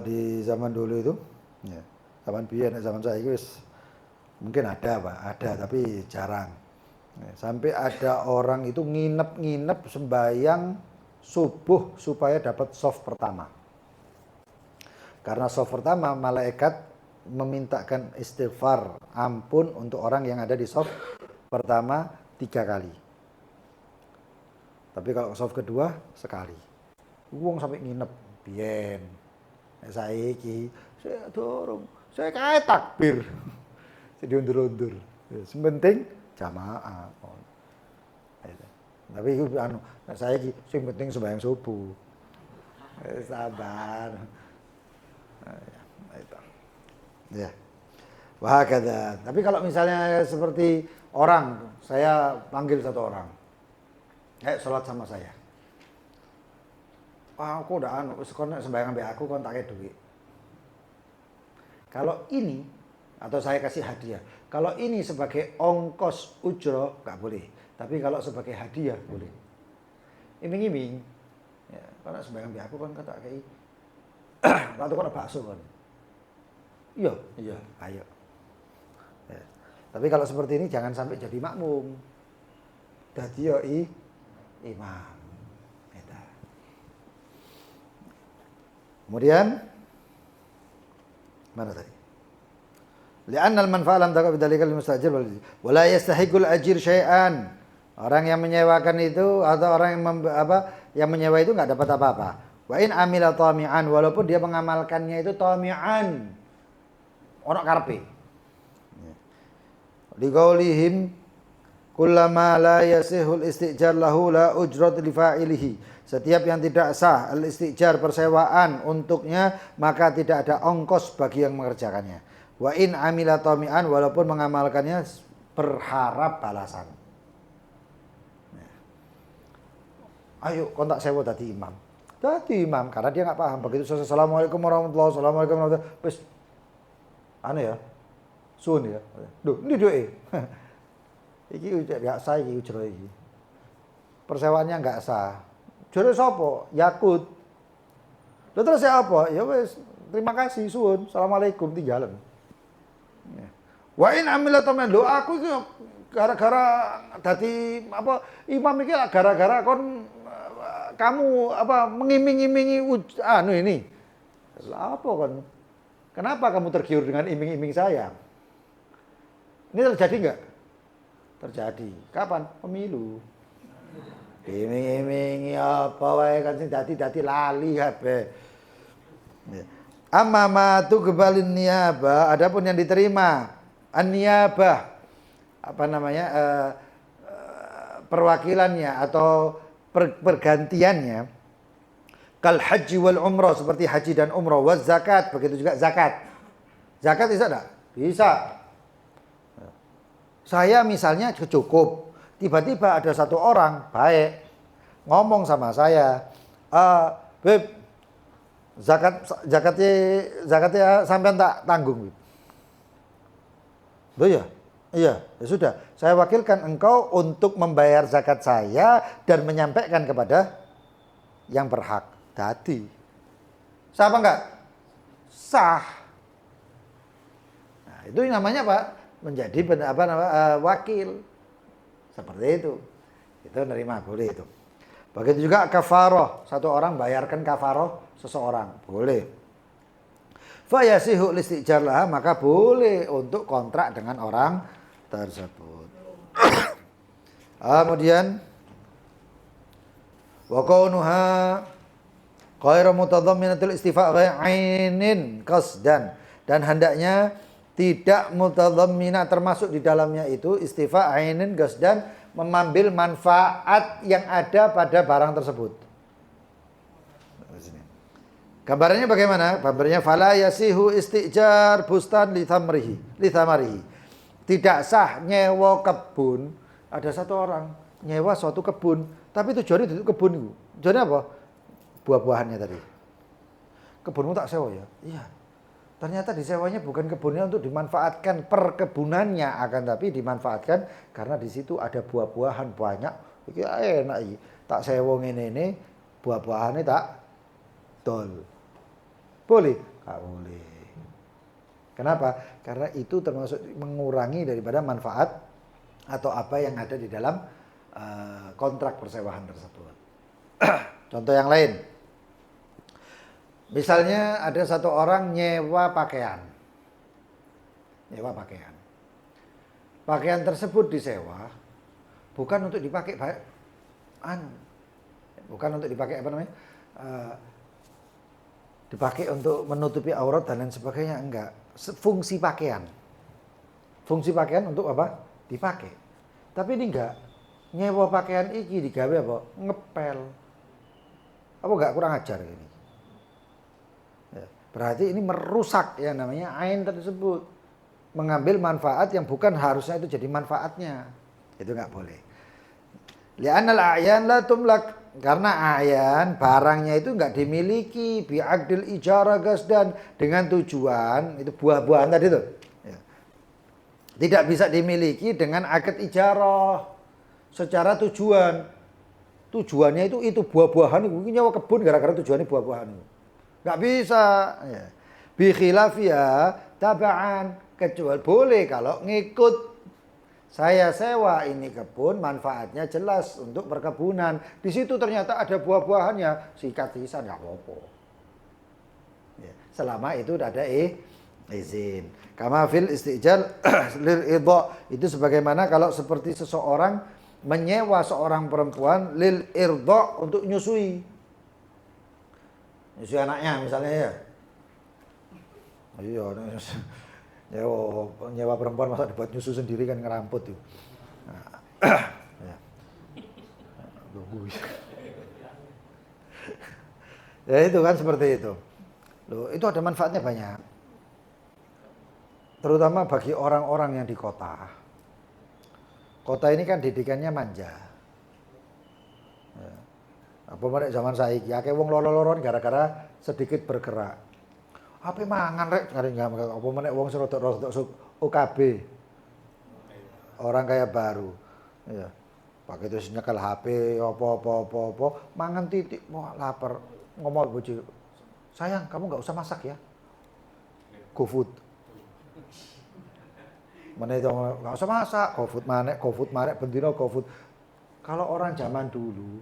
di zaman dulu itu ya. Zaman biyen, zaman saya itu mungkin ada Pak, ada tapi jarang. Sampai ada orang itu nginep sembahyang subuh supaya dapat soft pertama. Karena soft pertama malaikat memintakan istighfar, ampun untuk orang yang ada di soft pertama 3 kali. Tapi kalau soft kedua sekali. Wong sampai nginep biyen. Saiki saya dorong. Saya kayak takbir. Saya diundur-undur. Sementing jamaah. Tapi itu saya sing penting sembahyang subuh. Sabar. Ya. Wah kata. Tapi kalau misalnya seperti orang, saya panggil satu orang. Sholat sama saya. Wah, aku udah kon sembahyang ambek aku kon tak duit. Kalau ini atau saya kasih hadiah. Kalau ini sebagai ongkos ujro nggak boleh. Tapi kalau sebagai hadiah boleh. Iming-iming. Ya, kalau sembahyang ambek aku kon tak kayak waktu kon bakso kon. Iya, ayo. Ya. Tapi kalau seperti ini jangan sampai jadi makmum. Dadi yo imam. Eta. Kemudian mana tadi? Li'anna al-manfa'a lam taqa bidzalika lil-mustajir wa la yastahiqul ajir syai'an. Orang yang menyewakan itu atau orang yang menyewa itu enggak dapat apa-apa. Wa in amila tami'an, walaupun dia mengamalkannya itu tami'an. Ono karepe. Liqaulihim kullama la yasihul istijar lahu la ujrat li fa'ilihi. Setiap yang tidak sah al-istijar persewaan untuknya maka tidak ada ongkos bagi yang mengerjakannya. Wa in amila tami'an, walaupun mengamalkannya berharap balasan. Ayo kontak sewa dadi imam. Dadi imam karena dia enggak paham. Begitu assalamualaikum warahmatullahi wabarakatuh. Wis anu ya. Sun ya. Duh, ini duwe. Iki gak sah iki ujro iki. Persewaannya enggak sah. Jare sapa? Yakut. Lha terus apa? Ya wis, terima kasih suwun. Assalamualaikum tinggalan. Wa in amila tamen lho aku iki gara-gara dadi imam iki gara-gara kon kamu mengiming-imingi ini. Lah apa kon? Kenapa kamu tergiur dengan iming-iming saya? Ini terjadi enggak? Terjadi. Kapan? Pemilu. Iming-imingi apa wae kan sing dadi lali kabeh. Amma ma tuqbalun niyabah, adapun yang diterima an-niyabah perwakilannya atau pergantiannya kal haji wal umrah, seperti haji dan umrah, waz zakat, begitu juga zakat. Zakat bisa enggak? Bisa. Saya misalnya cukup, tiba-tiba ada satu orang baik ngomong sama saya, Beb, zakatnya sampean tak tanggung, Beb. Loh ya? Iya, ya sudah. Saya wakilkan engkau untuk membayar zakat saya dan menyampaikan kepada yang berhak. Dadi. Sah apa enggak? Sah. Nah, itu namanya apa? Menjadi wakil. Seperti itu. Itu nerima, boleh itu. Begitu juga kafaroh. Satu orang bayarkan kafaroh seseorang. Boleh. Fayasihu listijar lah, maka boleh untuk kontrak dengan orang tersebut. Kemudian wa kaunuha ghairu mutadhamminatul istifa' ainin qasdan, dan hendaknya tidak mutadhammina termasuk di dalamnya itu istifa' ainin qasdan, mengambil manfaat yang ada pada barang tersebut. Gambarannya bagaimana? Gambarnya fala yasihu istijar bustan li thamarihi. Tidak sah nyewa kebun. Ada satu orang nyewa suatu kebun, tapi tujuannya itu kebun itu. Tujuannya apa? Buah-buahannya tadi. Kebunmu tak sewa ya? Iya. Ternyata disewanya bukan kebunnya untuk dimanfaatkan perkebunannya, akan tapi dimanfaatkan karena di situ ada buah-buahan banyak. Iki enak iki. Tak sewa ngene buah-buahannya tak dol. Boleh? Enggak boleh. Kenapa? Karena itu termasuk mengurangi daripada manfaat atau apa yang ada di dalam kontrak persewaan tersebut. Contoh yang lain. Misalnya ada satu orang nyewa pakaian. Nyewa pakaian. Pakaian tersebut disewa bukan untuk dipakai bukan untuk dipakai apa namanya? Dipakai untuk menutupi aurat dan lain sebagainya, enggak. Fungsi pakaian. Fungsi pakaian untuk apa? Dipakai. Tapi ini enggak. Nyewa pakaian iki digawe apa? Ngepel. Apa enggak kurang ajar ini? Ya, berarti ini merusak yang namanya ain tersebut. Mengambil manfaat yang bukan harusnya itu jadi manfaatnya. Itu enggak boleh. Li'anal a'yan la tumlak. Karena ayan barangnya itu enggak dimiliki bi'aqdil ijarah qasdan, dengan tujuan itu buah-buahan tadi itu. Ya. Tidak bisa dimiliki dengan akad ijarah secara tujuan. Tujuannya itu buah-buahan itu nyawa kebun gara-gara tujuannya buah-buahan itu. Enggak bisa, ya. Bi khilafiya taba'an, kecuali boleh kalau ngikut. Saya sewa ini kebun, manfaatnya jelas untuk perkebunan. Di situ ternyata ada buah-buahannya, sikat-sikat nggak apa-apa. Ya, selama itu ada izin. Kama fil istijal lil idha, itu sebagaimana kalau seperti seseorang menyewa seorang perempuan lil irda, untuk nyusui. Nyusui anaknya misalnya ya. Iya, nyewa perempuan masa dibuat nyusu sendiri kan ngeramput tuh. Nah, ya. Ya itu kan seperti itu. Loh, itu ada manfaatnya banyak. Terutama bagi orang-orang yang di kota. Kota ini kan didikannya manja. Ya. Apa mereka zaman saiki akeh wong loro-loron gara-gara sedikit bergerak. Apa mangan rek kare apa meneh wong sing rodok-rodok OKB. Orang kaya baru. Ya. Pakai terus nyekel HP apa mangan titik, wah lapar. Ngomong bojo. Sayang, kamu enggak usah masak ya. GoFood. Meneh itu enggak usah masak, GoFood marek bendina GoFood. Kalau orang zaman dulu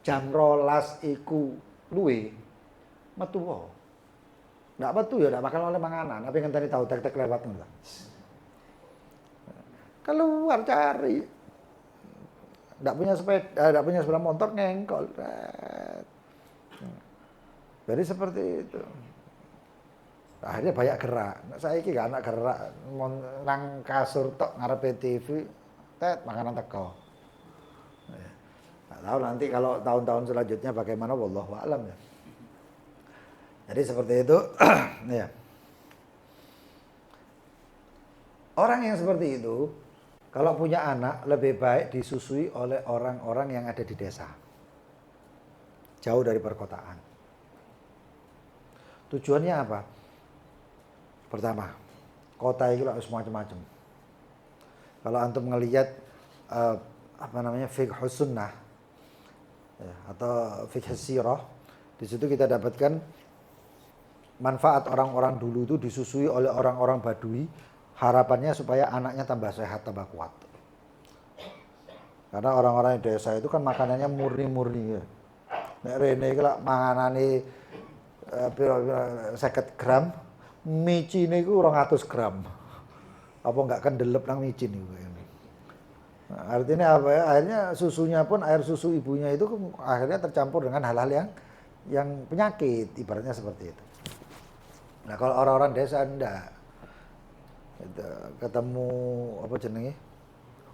jam 12 iku luwe metu wae. Nggak betul ya, nggak makan oleh manganan. Tapi ngenteni tahu tek-tek lewat ngono. Keluar cari. Nggak punya sepeda motor ngengkol. Jadi seperti itu. Akhirnya banyak gerak. Saya iki gak anak gerak, nang kasur tok ngarepe TV, makanan teko. Nggak tahu nanti kalau tahun-tahun selanjutnya bagaimana, wallahu a'lam ya. Jadi seperti itu. Ya. Orang yang seperti itu kalau punya anak lebih baik disusui oleh orang-orang yang ada di desa, jauh dari perkotaan. Tujuannya apa? Pertama, kota itu harus macam-macam. Kalau antum ngelihat fiqh sunnah ya, atau fiqh sirah, di situ kita dapatkan manfaat orang-orang dulu itu disusui oleh orang-orang Badui, harapannya supaya anaknya tambah sehat, tambah kuat. Karena orang-orang di desa itu kan makanannya murni-murni ya. Nek rene iki lak manganane 50 gram, micine iku 200 gram. Apa enggak kendelep nang micin iku. Nah, artinya apa ya? Akhirnya susunya pun air susu ibunya itu akhirnya tercampur dengan hal-hal yang penyakit, ibaratnya seperti itu. Nah, kalau orang-orang desa enggak. Ketemu apa jenenge?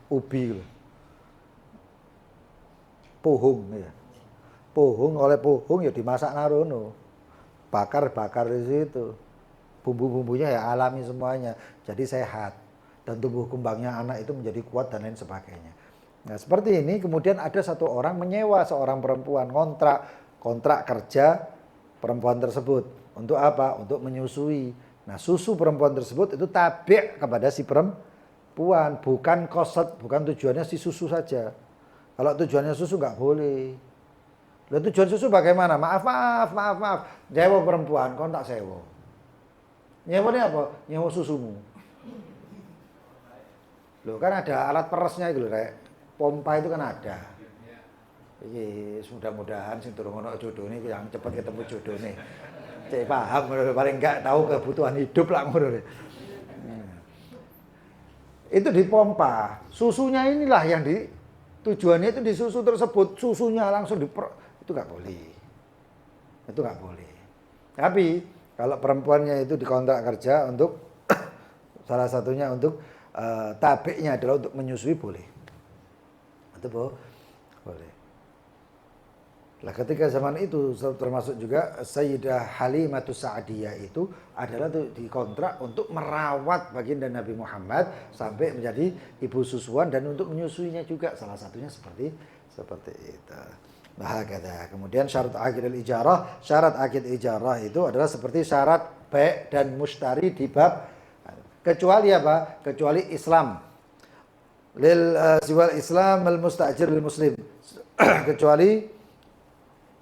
Ubi gitu. Pohung ya. Pohung ya dimasak narono. Bakar di situ. Bumbu-bumbunya ya alami semuanya. Jadi sehat. Dan tumbuh kembangnya anak itu menjadi kuat dan lain sebagainya. Nah, seperti ini kemudian ada satu orang menyewa seorang perempuan kontrak kerja perempuan tersebut. Untuk apa? Untuk menyusui. Nah, susu perempuan tersebut itu tabi' kepada si perempuan, bukan koset, bukan tujuannya si susu saja. Kalau tujuannya susu nggak boleh. Lalu tujuan susu bagaimana? Maaf. Nyewa perempuan, kau tak sewa. Nyewa ini apa? Nyewa susumu. Loh kan ada alat peresnya itu loh, Rek. Pompa itu kan ada. Yes, mudah-mudahan sing durung ono jodone yang cepat ketemu jodone. Cek paham paling enggak tahu kebutuhan hidup lah ngono. Itu dipompa. Susunya inilah yang tujuannya itu di susu tersebut, susunya langsung itu nggak boleh. Itu nggak boleh. Tapi kalau perempuannya itu dikontrak kerja untuk salah satunya untuk tabiknya adalah untuk menyusui boleh. Itu boleh. Lah ketika zaman itu termasuk juga Sayyidah Halimatus Sa'diyah itu adalah dikontrak untuk merawat baginda Nabi Muhammad sampai menjadi ibu susuan dan untuk menyusuinya juga, salah satunya seperti itu. Nah, kata. Kemudian syarat akid ijarah, syarat akid ijarah itu adalah seperti syarat bai' dan mustari di bab kecuali apa? Kecuali Islam. Siwal Islam al mustajir lil muslim. Kecuali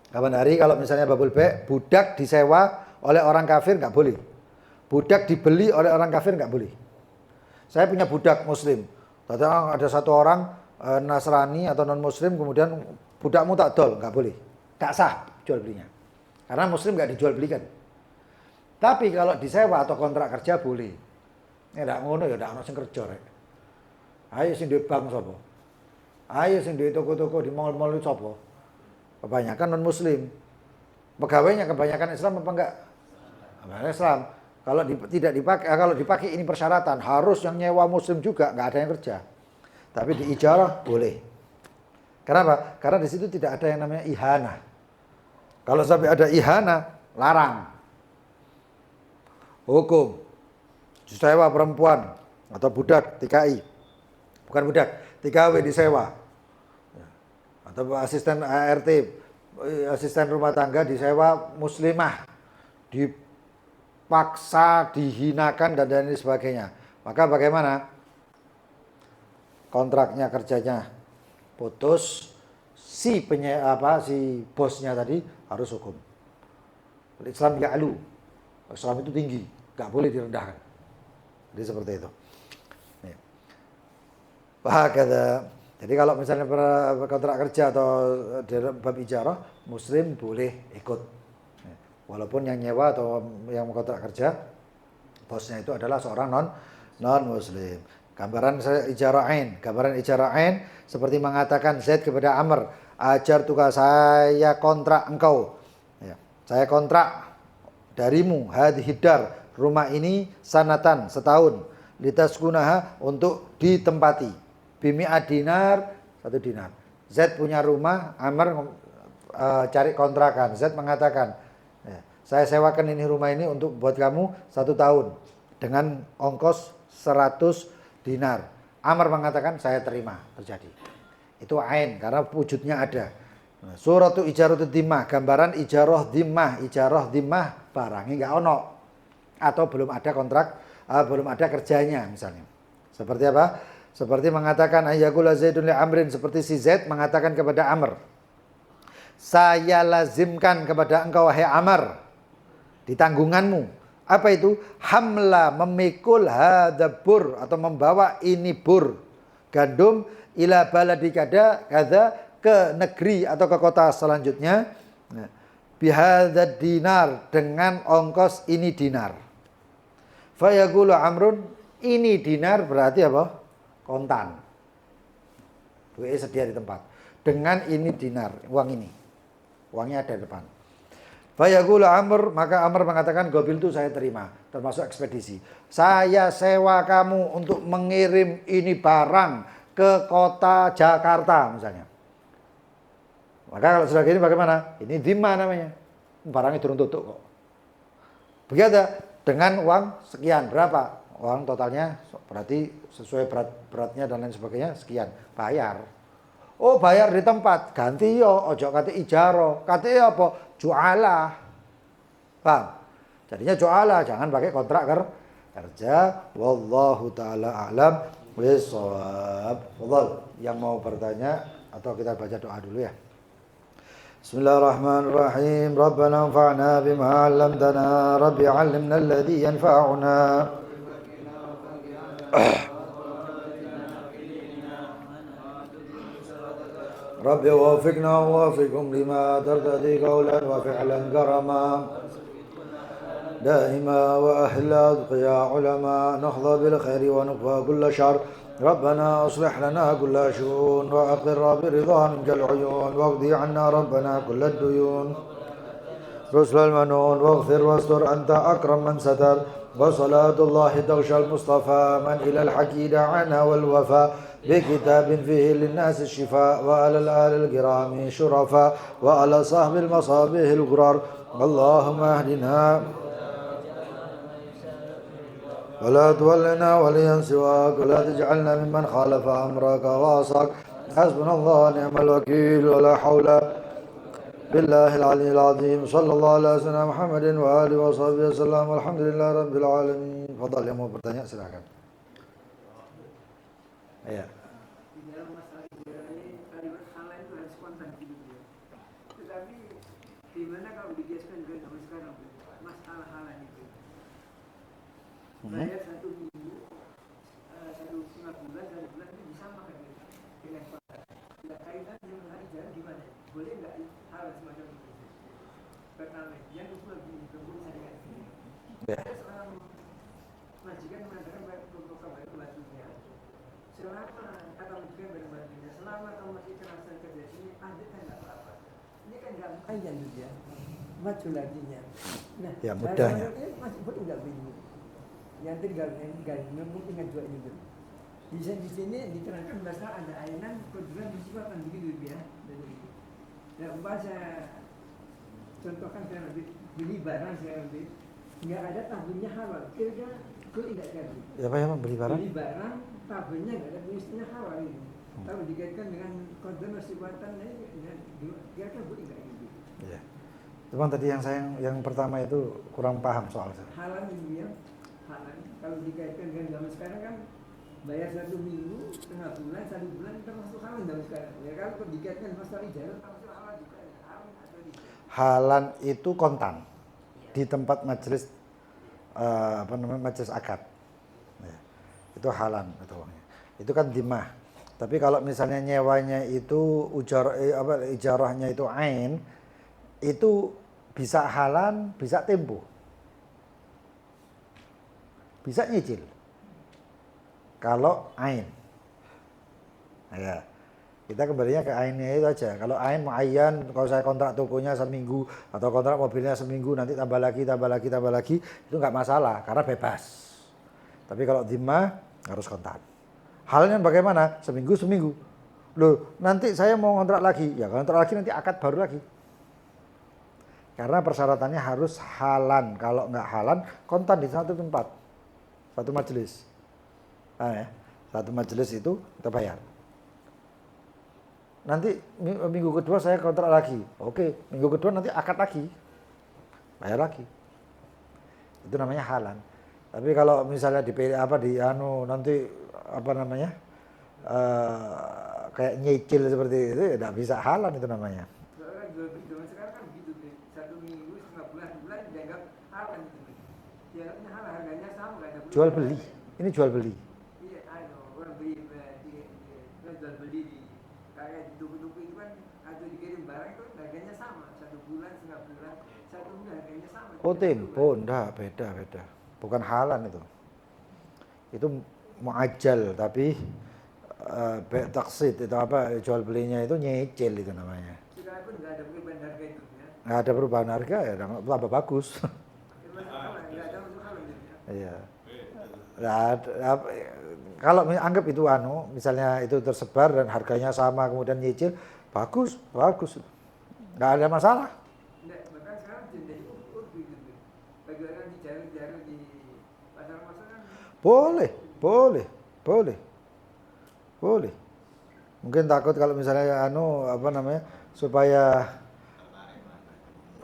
kapan hari kalau misalnya babul bai' budak disewa oleh orang kafir nggak boleh. Budak dibeli oleh orang kafir nggak boleh. Saya punya budak muslim. Kadang ada satu orang Nasrani atau non muslim kemudian budakmu tak dol, nggak boleh. Nggak sah jual belinya. Karena muslim nggak dijual belikan. Tapi kalau disewa atau kontrak kerja boleh. Ini nggak ngono ya nggak ono sing kerja rek. Ayo sing duwe bank sapa? Ayo sing duwe toko-toko di mall-mall itu sapa? Kebanyakan non muslim. Pegawainya kebanyakan Islam apa enggak? Islam. Kalau dipakai ini persyaratan harus yang nyewa muslim juga, enggak ada yang kerja. Tapi di ijarah boleh. Kenapa? Karena di situ tidak ada yang namanya ihana. Kalau sampai ada ihana, larang. Hukum. Disewa perempuan atau budak TKI. Bukan budak, TKW disewa. Atau asisten ART, asisten rumah tangga disewa muslimah, dipaksa, dihinakan dan lain sebagainya. Maka bagaimana? Kontraknya kerjanya putus, si bosnya tadi harus hukum. Islam ya'lu. Islam itu tinggi, nggak boleh direndahkan. Jadi seperti itu. Bahkan jadi kalau misalnya kontrak kerja atau dalam bab ijarah, muslim boleh ikut. Walaupun yang nyewa atau yang kontrak kerja, bosnya itu adalah seorang non muslim. Gambaran ijarah ain seperti mengatakan Zaid kepada Amr, ajar tugas saya kontrak engkau. Ya, saya kontrak darimu hadhidar, rumah ini sanatan setahun, litaskunaha untuk ditempati. Bimi'at dinar, 1 dinar. Z punya rumah, Amr cari kontrakan. Z mengatakan, saya sewakan ini rumah ini untuk buat kamu 1 tahun dengan ongkos 100 dinar. Amr mengatakan saya terima, terjadi. Itu ain karena wujudnya ada. Nah, suratu ijaratu dhimmah, gambaran ijarah dhimmah barangnya enggak ono atau belum ada kontrak, belum ada kerjanya misalnya. Seperti apa? Seperti mengatakan ayyakula Zaidun li Amrin, seperti si Zaid mengatakan kepada Amr, saya lazimkan kepada engkau wahai Amr di tanggunganmu. Apa itu? Hamla, memikul hadabur atau membawa ini bur gandum ila baladi kada ke negeri atau ke kota selanjutnya. Nah, bihadzal dinar, dengan ongkos ini dinar. Fayaqulu Amrun, ini dinar berarti apa? Kontan. Duit sedia di tempat. Dengan ini dinar, uang ini. Uangnya ada di depan. Fayaqulu Amr, maka Amr mengatakan gobil itu saya terima, termasuk ekspedisi. Saya sewa kamu untuk mengirim ini barang ke kota Jakarta misalnya. Maka kalau sudah gini bagaimana? Ini dhimmah namanya. Barangnya turun tutup kok. Begitu dengan uang sekian, berapa? Uang totalnya berarti sesuai beratnya dan lain sebagainya sekian. Bayar. Oh, bayar di tempat. Ganti yo, ojo kate ijaro. Kate apa? Jualah. Paham? Jadinya jualah, jangan pakai kontrak kerja. Wallahu taala a'lam bishawab. Fadhal, yang mau bertanya atau kita baca doa dulu ya. Bismillahirrahmanirrahim. Rabbana anfa'na bima 'allamtana, Rabbi 'allimna alladhi yanfa'una. Rabbi wafiqna wa wafiqhum lima tardadi qawlan wa fi'lan karama دائما وأهلا أتقيا علماء نحظى بالخير ونكفى كل شر ربنا أصلح لنا كل شؤون وأقر برضا منك العيون واقضي عنا ربنا كل الديون رسل المنون واغفر واستر أنت أكرم من ستر وصلاة الله تغشى المصطفى من إلى الحق دعانا والوفاء بكتاب فيه للناس الشفاء وعلى الآل الكرام شرفاء وعلى صاحب المصابيح الغرار اللهم اهدنا ولا تولنا وليا سواك ولا تجعلنا ممن خالف أمرك وعصاك حسبنا الله ونعم الوكيل ولا حول بالله العلي العظيم صلى الله على سيدنا محمد وآله وصحبه وسلم والحمد لله رب العالمين. Fadhal, yang mau bertanya silakan. Ya. Di dalam masalah ibadah ini kalimat halal itu harus spontan gitu ya. Tetapi di mana kalau dibiasakan dengan zaman sekarang masalah halal itu. Bayar 1 minggu, 1,5 bulan, 1 bulan itu disamakan dengan kontrak. Tidak kaitan dengan hari jalan gimana? Boleh nggak halal semacam itu? Pertama, yang kedua begini, kemudian saya dengan ada seorang majikan mengatakan bahwa itu batunya. Selama kata majikan berbatunya, selama kamu masih kerasan kerja sini, lanjutkan nggak apa-apa. Ini kan nggak mengkajian gitu ya, maju laginya. Nah, ya mudahnya masih boleh nggak begini? Yang tinggal mungkin jual ini dulu. Di sini diterangkan bahasa ada ayat kebetulan disebutkan begitu ya. Nah, umpama saya contohkan saya beli barang saya ambil, nggak ada tabunnya halal, kira-kira boleh nggak jadi? ya apa ya beli barang? Beli barang tabunnya nggak ada tulisannya halal ini. Kalau dikaitkan dengan konten sibuatan, kira-kira boleh nggak gitu? Ya. Cuman tadi yang pertama itu kurang paham soal halal ini ya. Halal. Kalau dikaitkan dengan zaman sekarang kan bayar 1 minggu, setengah bulan, 1 bulan termasuk halal zaman sekarang. Ya kalau dikaitkan masalah ijarah termasuk halal juga. Halan itu kontan di tempat majelis majelis akad. Ya. Itu halan itu uangnya. Itu kan dhimmah. Tapi kalau misalnya nyewanya itu ijarahnya itu ain, itu bisa halan, bisa tempo. Bisa nyicil. Kalau ain. Ya. Kita kembalinya ke ainnya itu aja. Kalau ain muayyan, kalau saya kontrak tokonya seminggu atau kontrak mobilnya seminggu, nanti tambah lagi, itu nggak masalah karena bebas. Tapi kalau dhimmah harus kontan. Halnya bagaimana? Seminggu. Loh, nanti saya mau kontrak lagi. Ya kontrak lagi nanti akad baru lagi. Karena persyaratannya harus halan. Kalau nggak halan, kontan di satu tempat, satu majelis. Satu majelis itu kita bayar. nanti minggu kedua saya kontrak lagi. Oke, minggu kedua nanti akad lagi. Bayar lagi. Itu namanya halan. Tapi kalau misalnya nanti apa namanya? Kayak nyicil seperti itu ya enggak bisa halan itu namanya. Soalnya jual beli zaman sekarang kan begitu, 1 minggu, setengah bulan dianggap halan itu. Dianggapnya halan, harganya sama, nggak ada Jual beli. Ini jual beli. Iya, orang beli jual beli di kayak di toko-toko itu kan atau dikirim barang itu harganya sama, 1 bulan, setengah bulan, 1 bulan harganya sama. Oh tempo, enggak, beda. Bukan halan itu. Itu muajjal tapi taksid itu apa jual belinya itu nyicil itu namanya. Sekarang pun nggak ada perubahan harga itu ya. Nggak ada perubahan harga ya tambah bagus. Nggak ada untuk halan gitu ya. Iya. Kalau anggap itu misalnya itu tersebar dan harganya sama kemudian nyicil, bagus. Nggak ada masalah. Nggak, bahkan sekarang jadi urbi gitu. Bagi orang di jalan di pasar-pasar kan. Boleh. Mungkin takut kalau misalnya supaya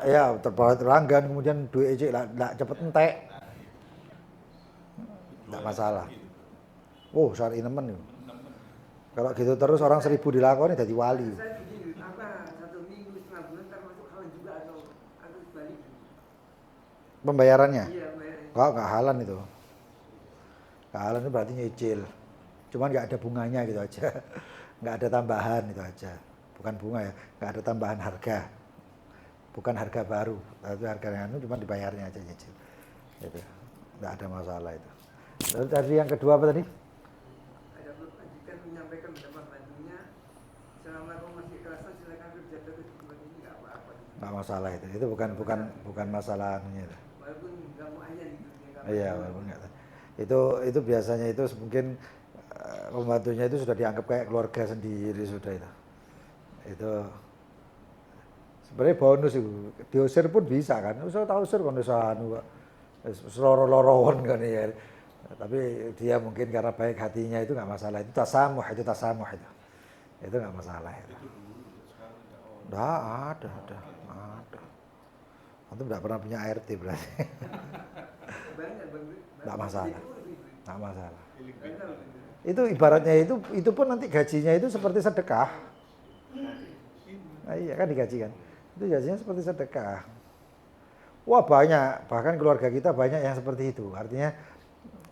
ya terbawa terlanggan kemudian duit ejek lah cepet entek. Enggak masalah. Oh, syar'i nemen. Kalau gitu terus orang 1000 dilakoni jadi wali. Saya begini, 1 minggu, setengah bulan termasuk halan juga atau sebalik. Pembayarannya? Iya, bayarnya. Enggak halan itu. Enggak halan itu berarti nyicil. Cuman enggak ada bunganya gitu aja. Enggak ada tambahan itu aja. Bukan bunga ya, enggak ada tambahan harga. Bukan harga baru, tapi harga yang cuma dibayarnya aja nyicil. Itu. Enggak ada masalah itu. Lalu tadi yang kedua apa tadi? Ada majikan menyampaikan kepada pembantunya, selama kamu masih kerasan silakan kerja terus ini nggak apa-apa. Nggak masalah itu bukan masalah anunya itu. Walaupun nggak mau aja gitu. Iya, walaupun nggak. Itu biasanya itu mungkin pembantunya itu sudah dianggap kayak keluarga sendiri sudah itu. Itu sebenarnya bonus itu. Diusir pun bisa kan. Usah tahu usir kan usah loro-loroan kan ya. Tapi dia mungkin karena baik hatinya itu nggak masalah. Itu tasamuh itu. Itu nggak masalah itu. Nggak ada. Antum nggak pernah punya ART berarti. Nggak masalah. Itu ibaratnya itu pun nanti gajinya itu seperti sedekah. Nah, iya kan digaji kan. Itu gajinya seperti sedekah. Wah banyak, bahkan keluarga kita banyak yang seperti itu. Artinya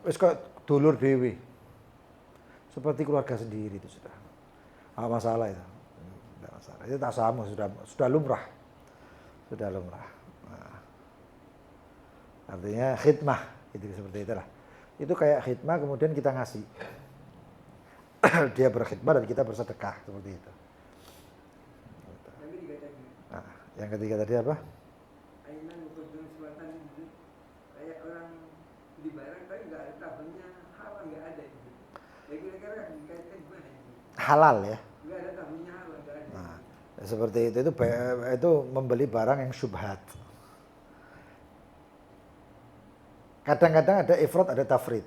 wis kok dulur dewe. Seperti keluarga sendiri itu sudah. Enggak masalah itu. Enggak masalah. Itu tasamuh sudah lumrah. Nah, artinya khidmah itu seperti itulah. Itu kayak khidmah kemudian kita ngasih. Dia berkhidmah dan kita bersedekah seperti itu. Nah, yang ketiga tadi apa? Kayak orang beli barang tapi nggak ada tabelnya halal, nggak ada itu. Ya kira-kira dikaitkan gimana itu? Halal ya. Nggak ada tabelnya halal, nggak ada. Nah, seperti itu membeli barang yang syubhat. Kadang-kadang ada ifrat, ada tafrid.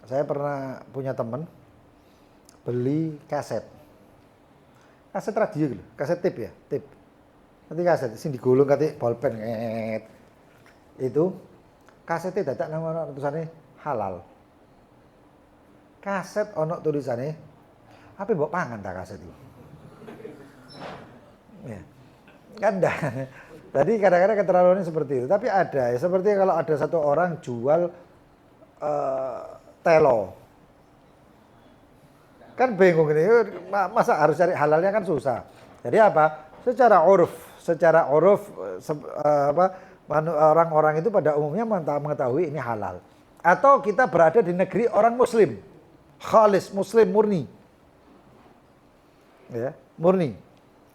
Saya pernah punya teman beli kaset radio gitu, kaset tip ya, tip. Nanti kaset sing digulung kate bolpen nget. Itu kasetnya dadak nang ono tulisane halal. Kaset ono tulisane apa mbok pangan ta kaset itu. Ya. Kan dah. Tadi kadang-kadang keterlaluannya seperti itu, tapi ada ya seperti kalau ada satu orang jual telo. Kan bingung ini, masa harus cari halalnya kan susah. Jadi apa? Secara uruf orang-orang itu pada umumnya mengetahui ini halal. Atau kita berada di negeri orang muslim. Khalis, muslim murni. Ya, murni.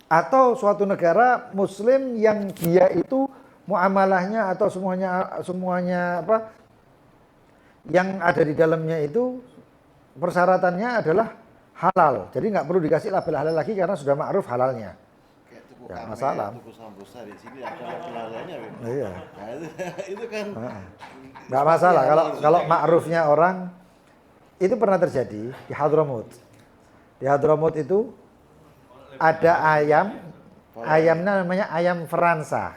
Atau suatu negara muslim yang dia itu muamalahnya atau semuanya apa yang ada di dalamnya itu persyaratannya adalah halal. Jadi nggak perlu dikasih label halal lagi karena sudah ma'ruf halalnya. Ya, masalah. Tuku sambusa di sini ada label-labelnya. Iya. Nah, itu kan nggak masalah kalau ma'rufnya orang itu pernah terjadi di Hadramut. Di Hadramut itu ada ayamnya namanya ayam Fransa.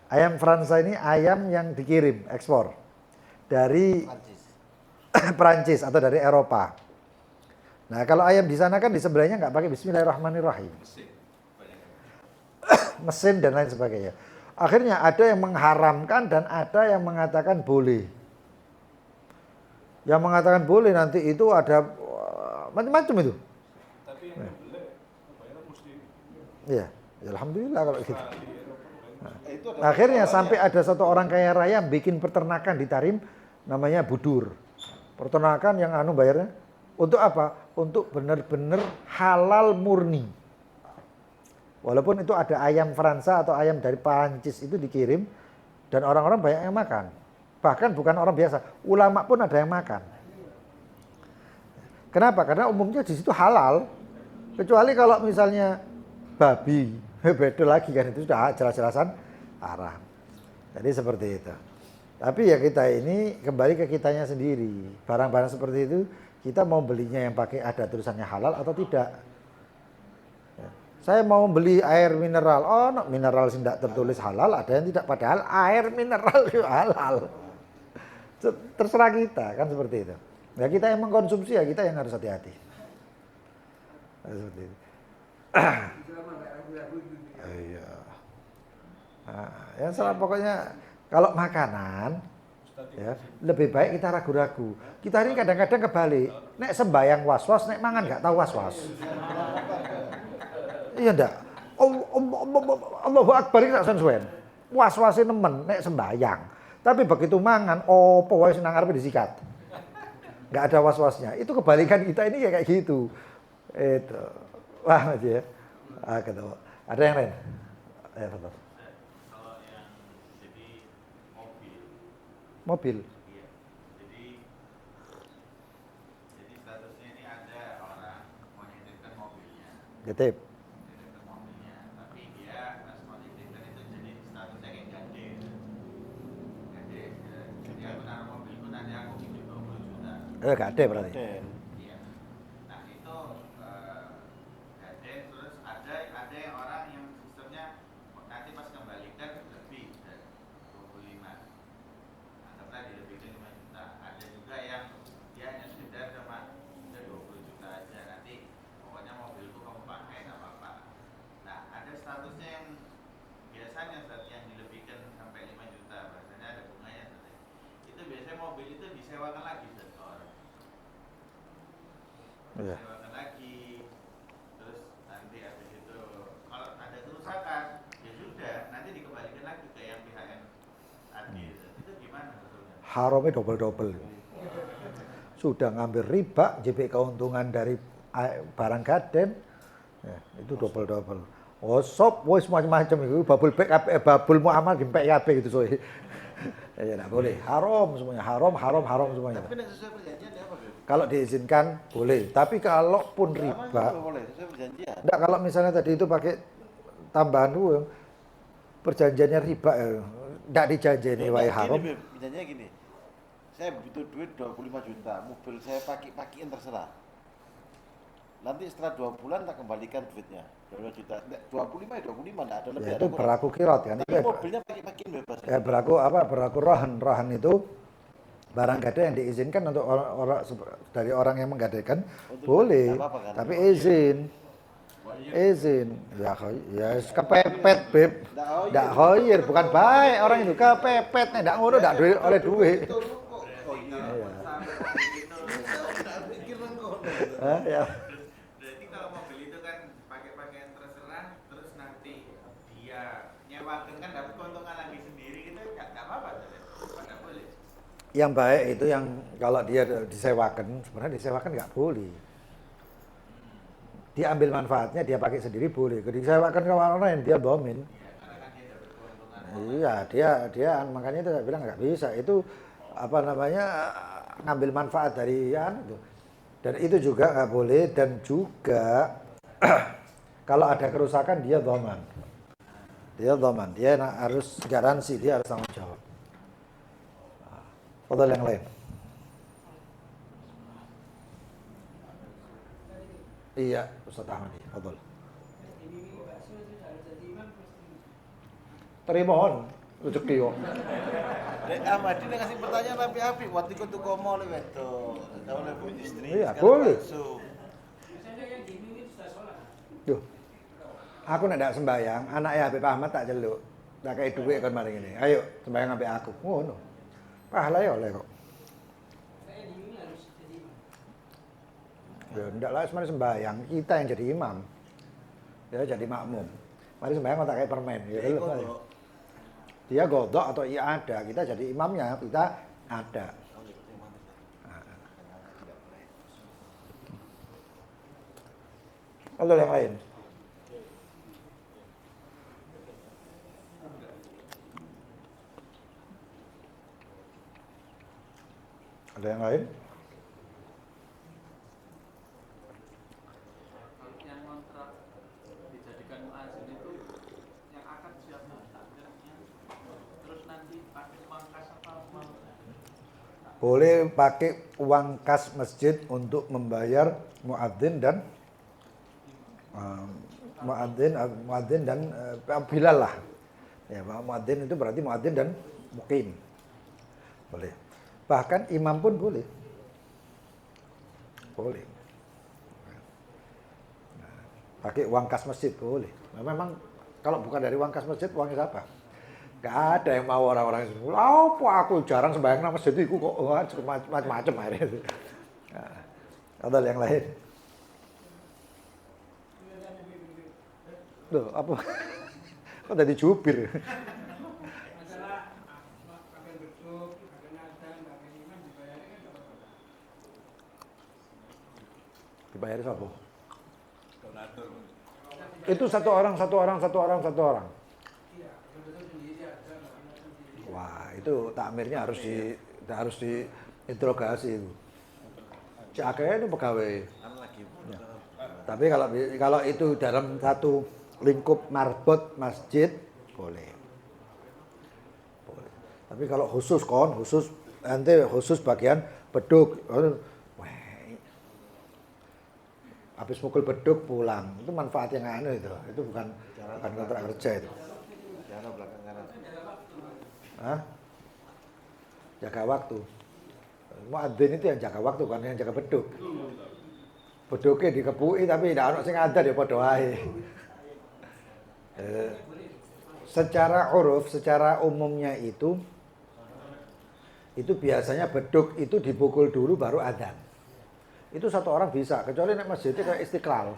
Ayam Fransa ini ayam yang dikirim ekspor dari Perancis atau dari Eropa. Nah kalau ayam di sana kan di sebelahnya nggak pakai Bismillahirrahmanirrahim, mesin dan lain sebagainya. Akhirnya ada yang mengharamkan dan ada yang mengatakan boleh. Yang mengatakan boleh nanti itu ada macam-macam itu. Tapi yang boleh bayar muslim. Iya, ya alhamdulillah kalau gitu. Nah, akhirnya sampai ada satu orang kaya raya bikin peternakan di Tarim namanya Budur. Peternakan yang bayarnya untuk apa? Untuk benar-benar halal murni. Walaupun itu ada ayam Fransa atau ayam dari Perancis itu dikirim dan orang-orang banyak yang makan. Bahkan bukan orang biasa, ulama pun ada yang makan. Kenapa? Karena umumnya di situ halal. Kecuali kalau misalnya babi, beda lagi kan, itu sudah jelas-jelasan haram. Jadi seperti itu. Tapi ya kita ini kembali ke kitanya sendiri. Barang-barang seperti itu kita mau belinya yang pakai ada tulisannya halal atau tidak. Saya mau beli air mineral, mineral tidak tertulis halal, ada yang tidak, padahal air mineral itu halal. Terserah kita kan seperti itu. Ya kita yang mengkonsumsi ya kita yang harus hati-hati. Seperti itu. Iya. Nah, yang salah pokoknya kalau makanan ya lebih baik kita ragu-ragu. Kita ini kadang-kadang kebalik. Nek sembayang was-was, nek mangan nggak tahu was-was. Iya ndak? Allahu Akbar iki tak sensuwen. Was-wase nemen nek sembayang. Tapi begitu mangan, opo wae senang arepe disikat. Enggak ada was-wasnya. Itu kebalikan kita ini kayak gitu. Itu. Wah, aja ya. Ketemu. Ada yang lain? Betul. Kalau yang jadi Mobil. iya. Jadi statusnya ini ada orang mau nitipkan mobilnya. Titip. Tapi dia pas mau nitipkan itu jadi statusnya kayak gade. Jadi aku naruh mobilku nanti aku pinjam 20 juta. Gak ada berarti. Iya. Nah itu gade, terus ada yang orang yang sistemnya nanti pas kembalikan lebih dari 25. Anggaplah dilebihkan 5 juta. Ada juga yang dia hanya sekedar cuma 20 juta aja. Nanti pokoknya mobilku kamu pakai nggak apa-apa. Nah ada statusnya yang biasanya saat yang dilebihkan sampai 5 juta, biasanya ada bunganya. Itu biasanya mobil itu disewakan lagi ke orang. Iya. Disewakan lagi. Terus nanti habis itu kalau ada kerusakan ya sudah nanti dikembalikan lagi ke yang pihak yang tadi. Itu gimana betulnya? Haramnya double-double. Sudah ngambil riba, JP keuntungan dari barang gaden, ya, itu double-double. Oh, sop, wis macam-macam itu babul babul muamal gempek kabeh gitu soe. Ya enggak boleh. Haram semuanya, haram semuanya. Tapi nek sesuai perjanjian ya apa, Beb? Kalau diizinkan boleh, tapi kalaupun Lama riba, juga boleh sesuai perjanjian. enggak, kalau misalnya tadi itu pakai tambahan uang, perjanjiannya riba ya. Enggak dijanjeni wae haram. Gini, Beb, perjanjiannya gini. Saya butuh duit 25 juta, mobil saya pakai-pakein terserah. Nanti setelah 2 bulan tak kembalikan duitnya. 25 juta. 25 ya 25 enggak ada lebih Ya, ada itu kurang. berlaku kirot kan. Tapi mobilnya pakai-pakein bebas. Ya berlaku apa? Berlaku rohan. Rohan itu barang gade yang diizinkan untuk orang dari orang yang menggadekan boleh, nggak apa-apa kan? tapi izin. Ya kepepet beb, ndak hoyer, bukan baik orang itu kepepet, ndak ngono ndak oleh duit. Ya. Berarti kalau mobil itu kan pakai-pakaian terserah, terus nanti dia nyewakan kan dapat keuntungan lagi sendiri gitu, nggak apa-apa, nggak boleh. Yang baik itu yang kalau dia disewakan, sebenarnya disewakan nggak boleh. Dia ambil manfaatnya, dia pakai sendiri boleh. Kalau disewakan ke orang lain, dia domin. Iya, dia makanya itu saya bilang nggak bisa. Itu apa namanya ngambil manfaat dari itu. Dan itu juga nggak boleh, dan juga kalau ada kerusakan dia doman. Dia harus garansi, dia harus tanggung jawab. Fadhal yang lain. Iya, Ustaz Ahmad. Fadhal. ini bakso itu harus jadi imam pasti. Terimohon rezeki kok. Dek Ahmadi nek kasih pertanyaan api-api waktu ikut tuh komo le wedo. Tahu le bu istri. Iya, sekarang boleh. bakso. Misalnya yang gini itu sudah sholat. Duh. Aku nek ndak sembayang, anaknya Habib Ahmad tak celuk. Tak kei dhuwit kon mari ngene. Ayo sembayang ambek aku. Ngono. Pahala ya oleh kok. Saya di ini harus jadi imam. Ya ndak lah mari sembayang, kita yang jadi imam. Ya jadi makmum. Mari sembayang tak kayak permen ya Dek, lho. kok, Dia godok atau ia ada, kita jadi imamnya, kita ada. Atau yang lain? Ada yang lain? Kalau yang kontrak dijadikan muazin itu yang akan siapa takdirnya, terus nanti pakai uang kas apa uang Boleh pakai uang kas masjid untuk membayar muadzin dan muadzin dan Bilal lah. Ya, muadzin itu berarti muadzin dan mukim. Boleh. Bahkan imam pun boleh. Boleh. Nah, pakai uang kas masjid boleh. Nah, memang kalau bukan dari uang kas masjid, uangnya siapa? Gak ada yang mau orang-orang itu. Apa aku jarang sembahyang nang masjid iku kok macam-macam akhirnya. Nah, ada yang lain. Loh, apa? Kok jadi jubir? Masalah pakai beduk, pakai nada, pakai imam dibayarnya kan apa-apa. Dibayar siapa? Donatur. Itu satu orang. Iya, betul sendiri ada, nggak sendiri. Wah, itu takmirnya harus diinterogasi itu. Cak itu pegawai. Anu lagi. Ya. Tapi kalau itu dalam satu lingkup marbot masjid boleh. Boleh. Tapi kalau khusus nanti khusus bagian beduk. Habis mukul beduk pulang. Itu manfaat yang anu itu. Itu bukan kontrak kerja itu. Jangan belakang kanan. Hah? Jaga waktu. Muadzin itu yang jaga waktu kan yang jaga beduk. Beduknya dikepui tapi tidak ono sing ada dia padha wae. Secara uruf, secara umumnya itu biasanya beduk itu dipukul dulu baru adzan. Itu satu orang bisa, kecuali nek masjidnya kayak Istiqlal.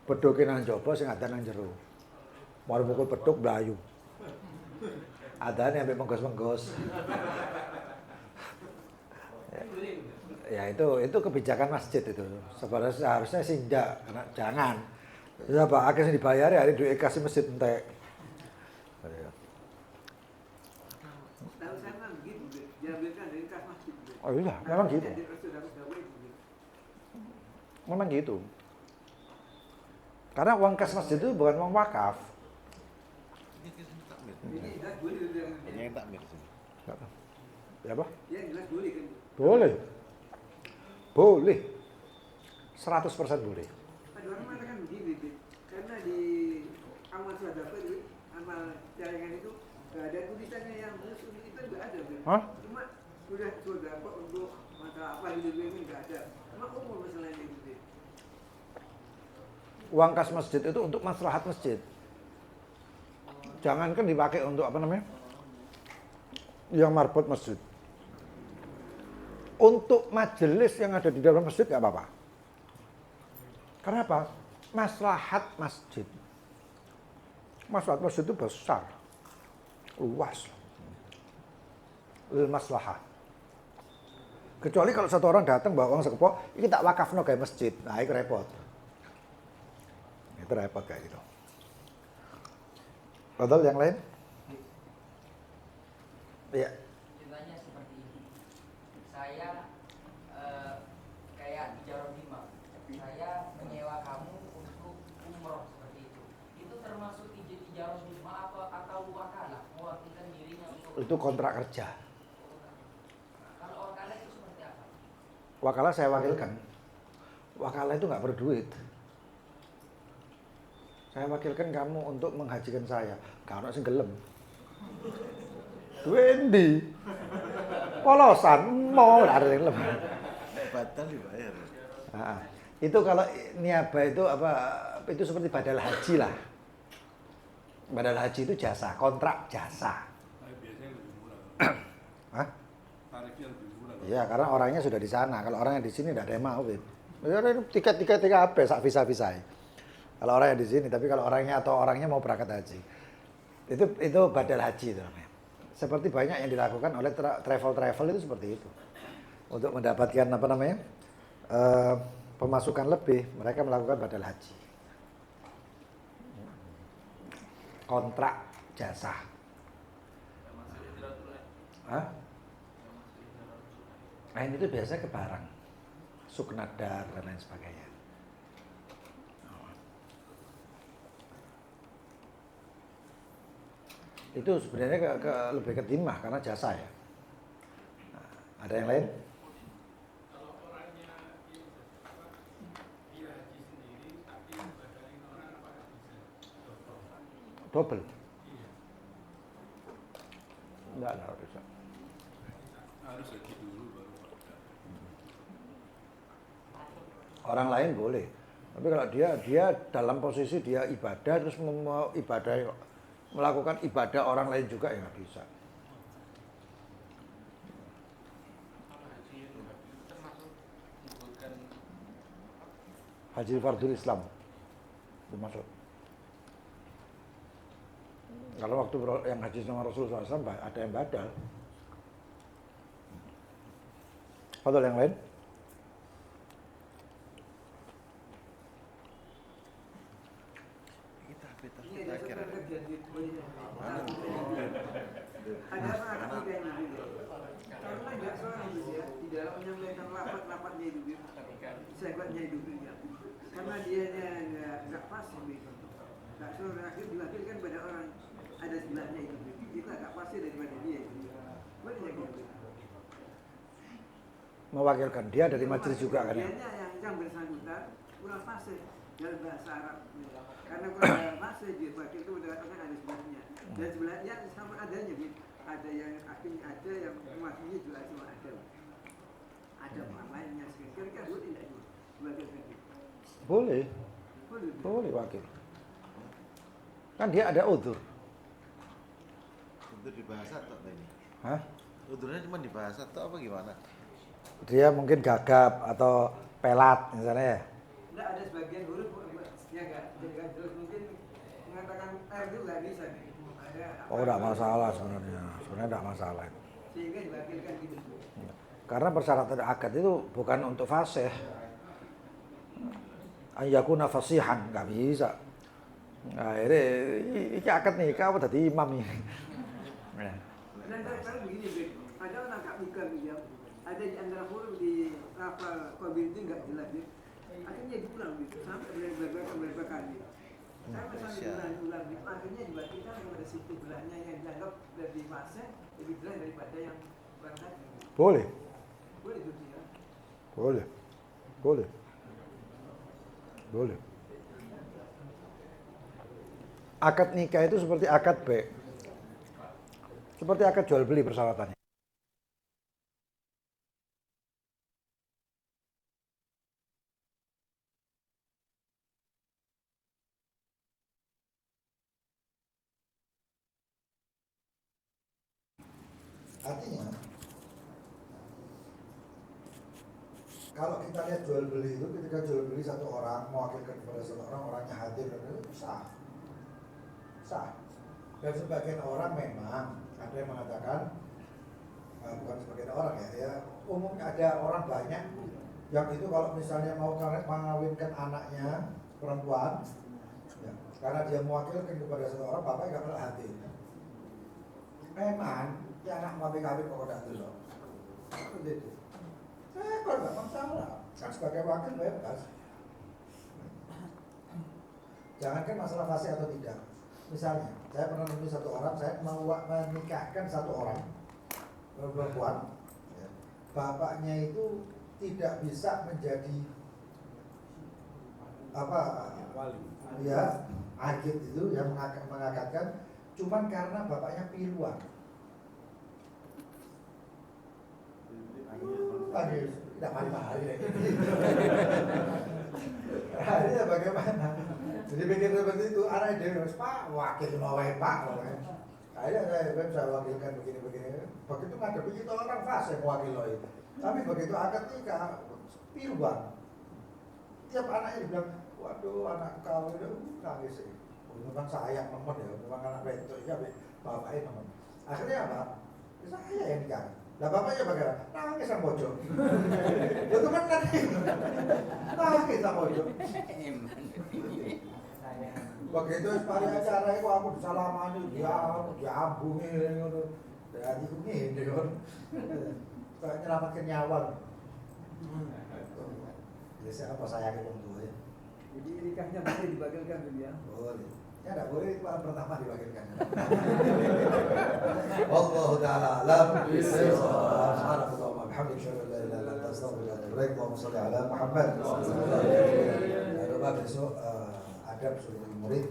Beduknya nang jaba sing adzan nang jero. Mari pukul beduk blayu. Adzane ambek menggos-menggos. Ya itu kebijakan masjid itu. Seharusnya sih enggak, jangan. Ya Pak, akhirnya dibayar ya, duit kasih masjid entek. Tahu saya memang begitu, diambilkan dari kas masjid. Oh iya, memang gitu. Jadi Rasul harus gawe gitu. Memang gitu. Karena uang kas masjid itu bukan uang wakaf. Ini jelas boleh dibilang. Ini yang takmir sini. Ya apa? Ya jelas boleh kan. Boleh. Boleh. 100% boleh. Ada orang mengatakan begini, Dit. Karena di amal sedekah itu, amal jaringan itu nggak ada tulisannya yang khusus itu nggak ada, Dit. Hah? Cuma sudah sedekah untuk masalah apa gitu ini nggak ada. Cuma umum masalahnya itu, Dit. Uang kas masjid itu untuk maslahat masjid. Jangankan dipakai untuk apa namanya? Yang marbot masjid. Untuk majelis yang ada di dalam masjid nggak apa-apa. Karena apa? Maslahat masjid. Maslahat masjid itu besar, luas, lil maslahat. Kecuali kalau satu orang datang bawa uang sekepok, ini tak wakafno kayak masjid, nah itu repot. Itu repot kayak gitu. Padahal yang lain? Iya. Ceritanya seperti ini. Saya kayak ijarah imam. Saya menyewa kamu untuk umroh seperti itu. Itu termasuk ijarah imam atau wakalah, mewakilkan dirinya untuk. Itu kontrak kerja. Kalau wakalah itu seperti apa? Wakalah saya wakilkan. Wakalah itu nggak perlu duit. Saya wakilkan kamu untuk menghajikan saya. Kalau sing gelem. Duendi. Polosan mau ada yang gelem. Batal dibayar. Nah, itu kalau niaba itu apa? Itu seperti badal haji lah. Badal haji itu jasa, kontrak jasa. Tapi biasanya lebih murah. Hah? Tarifnya lebih murah. Iya, karena orangnya sudah di sana. Kalau orangnya di sini tidak ada yang mau, Win. Tiket apa? Sak visa. Kalau orangnya di sini, tapi kalau orangnya mau berangkat haji, itu badal haji itu namanya. Seperti banyak yang dilakukan oleh travel itu seperti itu. Untuk mendapatkan apa namanya pemasukan lebih, mereka melakukan badal haji. Kontrak jasa. Hah? Nah, itu biasanya ke barang, suknadar dan lain sebagainya. Itu sebenarnya lebih ke timah karena jasa ya. Nah, ada yang lain? Kalau orangnya dia haji sendiri, tapi batalin orang apa bisa Double. Iya. Enggak bisa. Harus haji dulu baru batal. Orang lain boleh. Tapi kalau dia dalam posisi dia ibadah terus mau ibadah melakukan ibadah orang lain juga ya nggak bisa. Haji itu termasuk menyebutkan Haji fardhu Islam termasuk. Kalau waktu yang haji sama Rasulullah SAW ada yang badal. Atau yang lain? Ini ada seorang kerja di ada apa akan nikah ini gitu. Karena nggak seorang dia di dalam menyampaikan rapat-rapatnya itu gitu. Sehatnya itu gitu. Karena dia nggak pas gitu. Nggak seorang akhir diwakilkan pada orang ada sebelahnya itu. Itu agak pasti daripada dia itu. Boleh gitu. Mewakilkan dia dari majelis juga kan ya. Dianya yang bersangkutan kurang fasih dalam bahasa Arab. Karena kurang dalam fasih dia wakil itu mengatakan ada sebelahnya. Dan sebelahnya sama adanya gitu. Ada yang akhirnya ada yang mewakili juga cuma ada. Ada orang lainnya kira-kira boleh tidak itu diwakilkan gitu. Boleh. Boleh. Boleh wakil. Kan dia ada udzur. Untuk dibahas atau ini? Hah? Udurnya cuma dibahas atau apa gimana? Dia mungkin gagap atau pelat misalnya ya. Tidak ada sebagian huruf ya enggak terus mungkin mengatakan itu nggak bisa nih. Oh, tidak masalah sebenarnya. Sebenarnya tidak masalah. Sehingga diwakilkan gitu. Karena persyaratan akad itu bukan untuk fasih. Ayyakuna fasihan nggak bisa. Nah, ini akad nih, kau tadi imam ini. Dan sekarang begini, Bek. Ada orang akad nikah dia, ada di antara huruf di lafal qabil itu nggak jelas, Bek. Akhirnya diulang gitu, sampai beberapa kali. Sampai diulang gitu, akhirnya diwakilkan kepada situ belahnya yang dianggap lebih fasih, lebih jelas daripada yang kurang tadi. Boleh. Boleh itu ya. Boleh. Akad nikah itu seperti akad baik. Seperti akad jual beli persyaratannya. Artinya, kalau kita lihat jual beli itu, ketika jual beli satu orang mewakilkan kepada satu orang, orangnya hadir dan itu sah. Dan sebagian orang memang ada yang mengatakan bukan sebagian orang ya umumnya ada orang banyak yang itu kalau misalnya mau mengawinkan anaknya perempuan ya, karena dia mewakilkan kepada satu orang, bapaknya nggak pernah hadir. Memang ya anak mau kawin kok tidak dulu seperti itu. Kalau nggak masalah kan sebagai wakil bebas. Jangankan masalah fasih atau tidak. Misalnya, saya pernah menemui satu orang, saya mau menikahkan satu orang perempuan, ya. Bapaknya itu tidak bisa menjadi apa ya agit itu yang mengakatkan cuman karena bapaknya piluan. Panggil tidak mari-mari lagi. Akhirnya bagaimana? Jadi pikir seperti itu, anak dia Pak, wakil nawai Pak. Akhirnya saya wakilkan begini-begini. Begitu ngadepi kita orang fase wakil nawai. Tapi begitu akad nikah, piluan. Tiap anaknya bilang, waduh anak kau itu nangis sih. Memang sayang temen ya, memang anak betul ya, bapaknya temen. Akhirnya apa? Saya yang nikah. Lah bapaknya bagaimana? Nangis sama pojok. Ya teman nanti. Nangis sama pojok. Begitu pari acara itu aku disalamani, diambungi ngono. Dadi ku ngene kon. Kayak nyelamatkan nyawa. Ya siapa sayangnya wong tua ya. Jadi nikahnya boleh dibatalkan dulu ya. Boleh. Ya enggak boleh itu pertama dibagikan. Wallahu taala alam. Subhanallah wa bihamdihi la ilaha illa anta astaghfiruka wa atubu ilaik. Allahumma shalli ala Muhammad. Coba besok adab suruh murid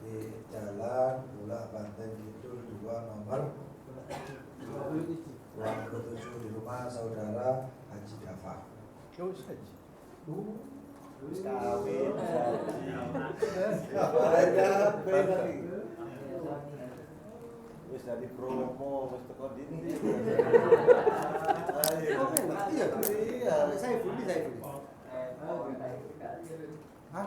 di Jalan Bulak Banteng Kidul 2 nomor 27 di rumah saudara Haji Dafa. Wis kawin ada lagi. Wis dari promo wis teko dindi. Iya, saya beli. Hah?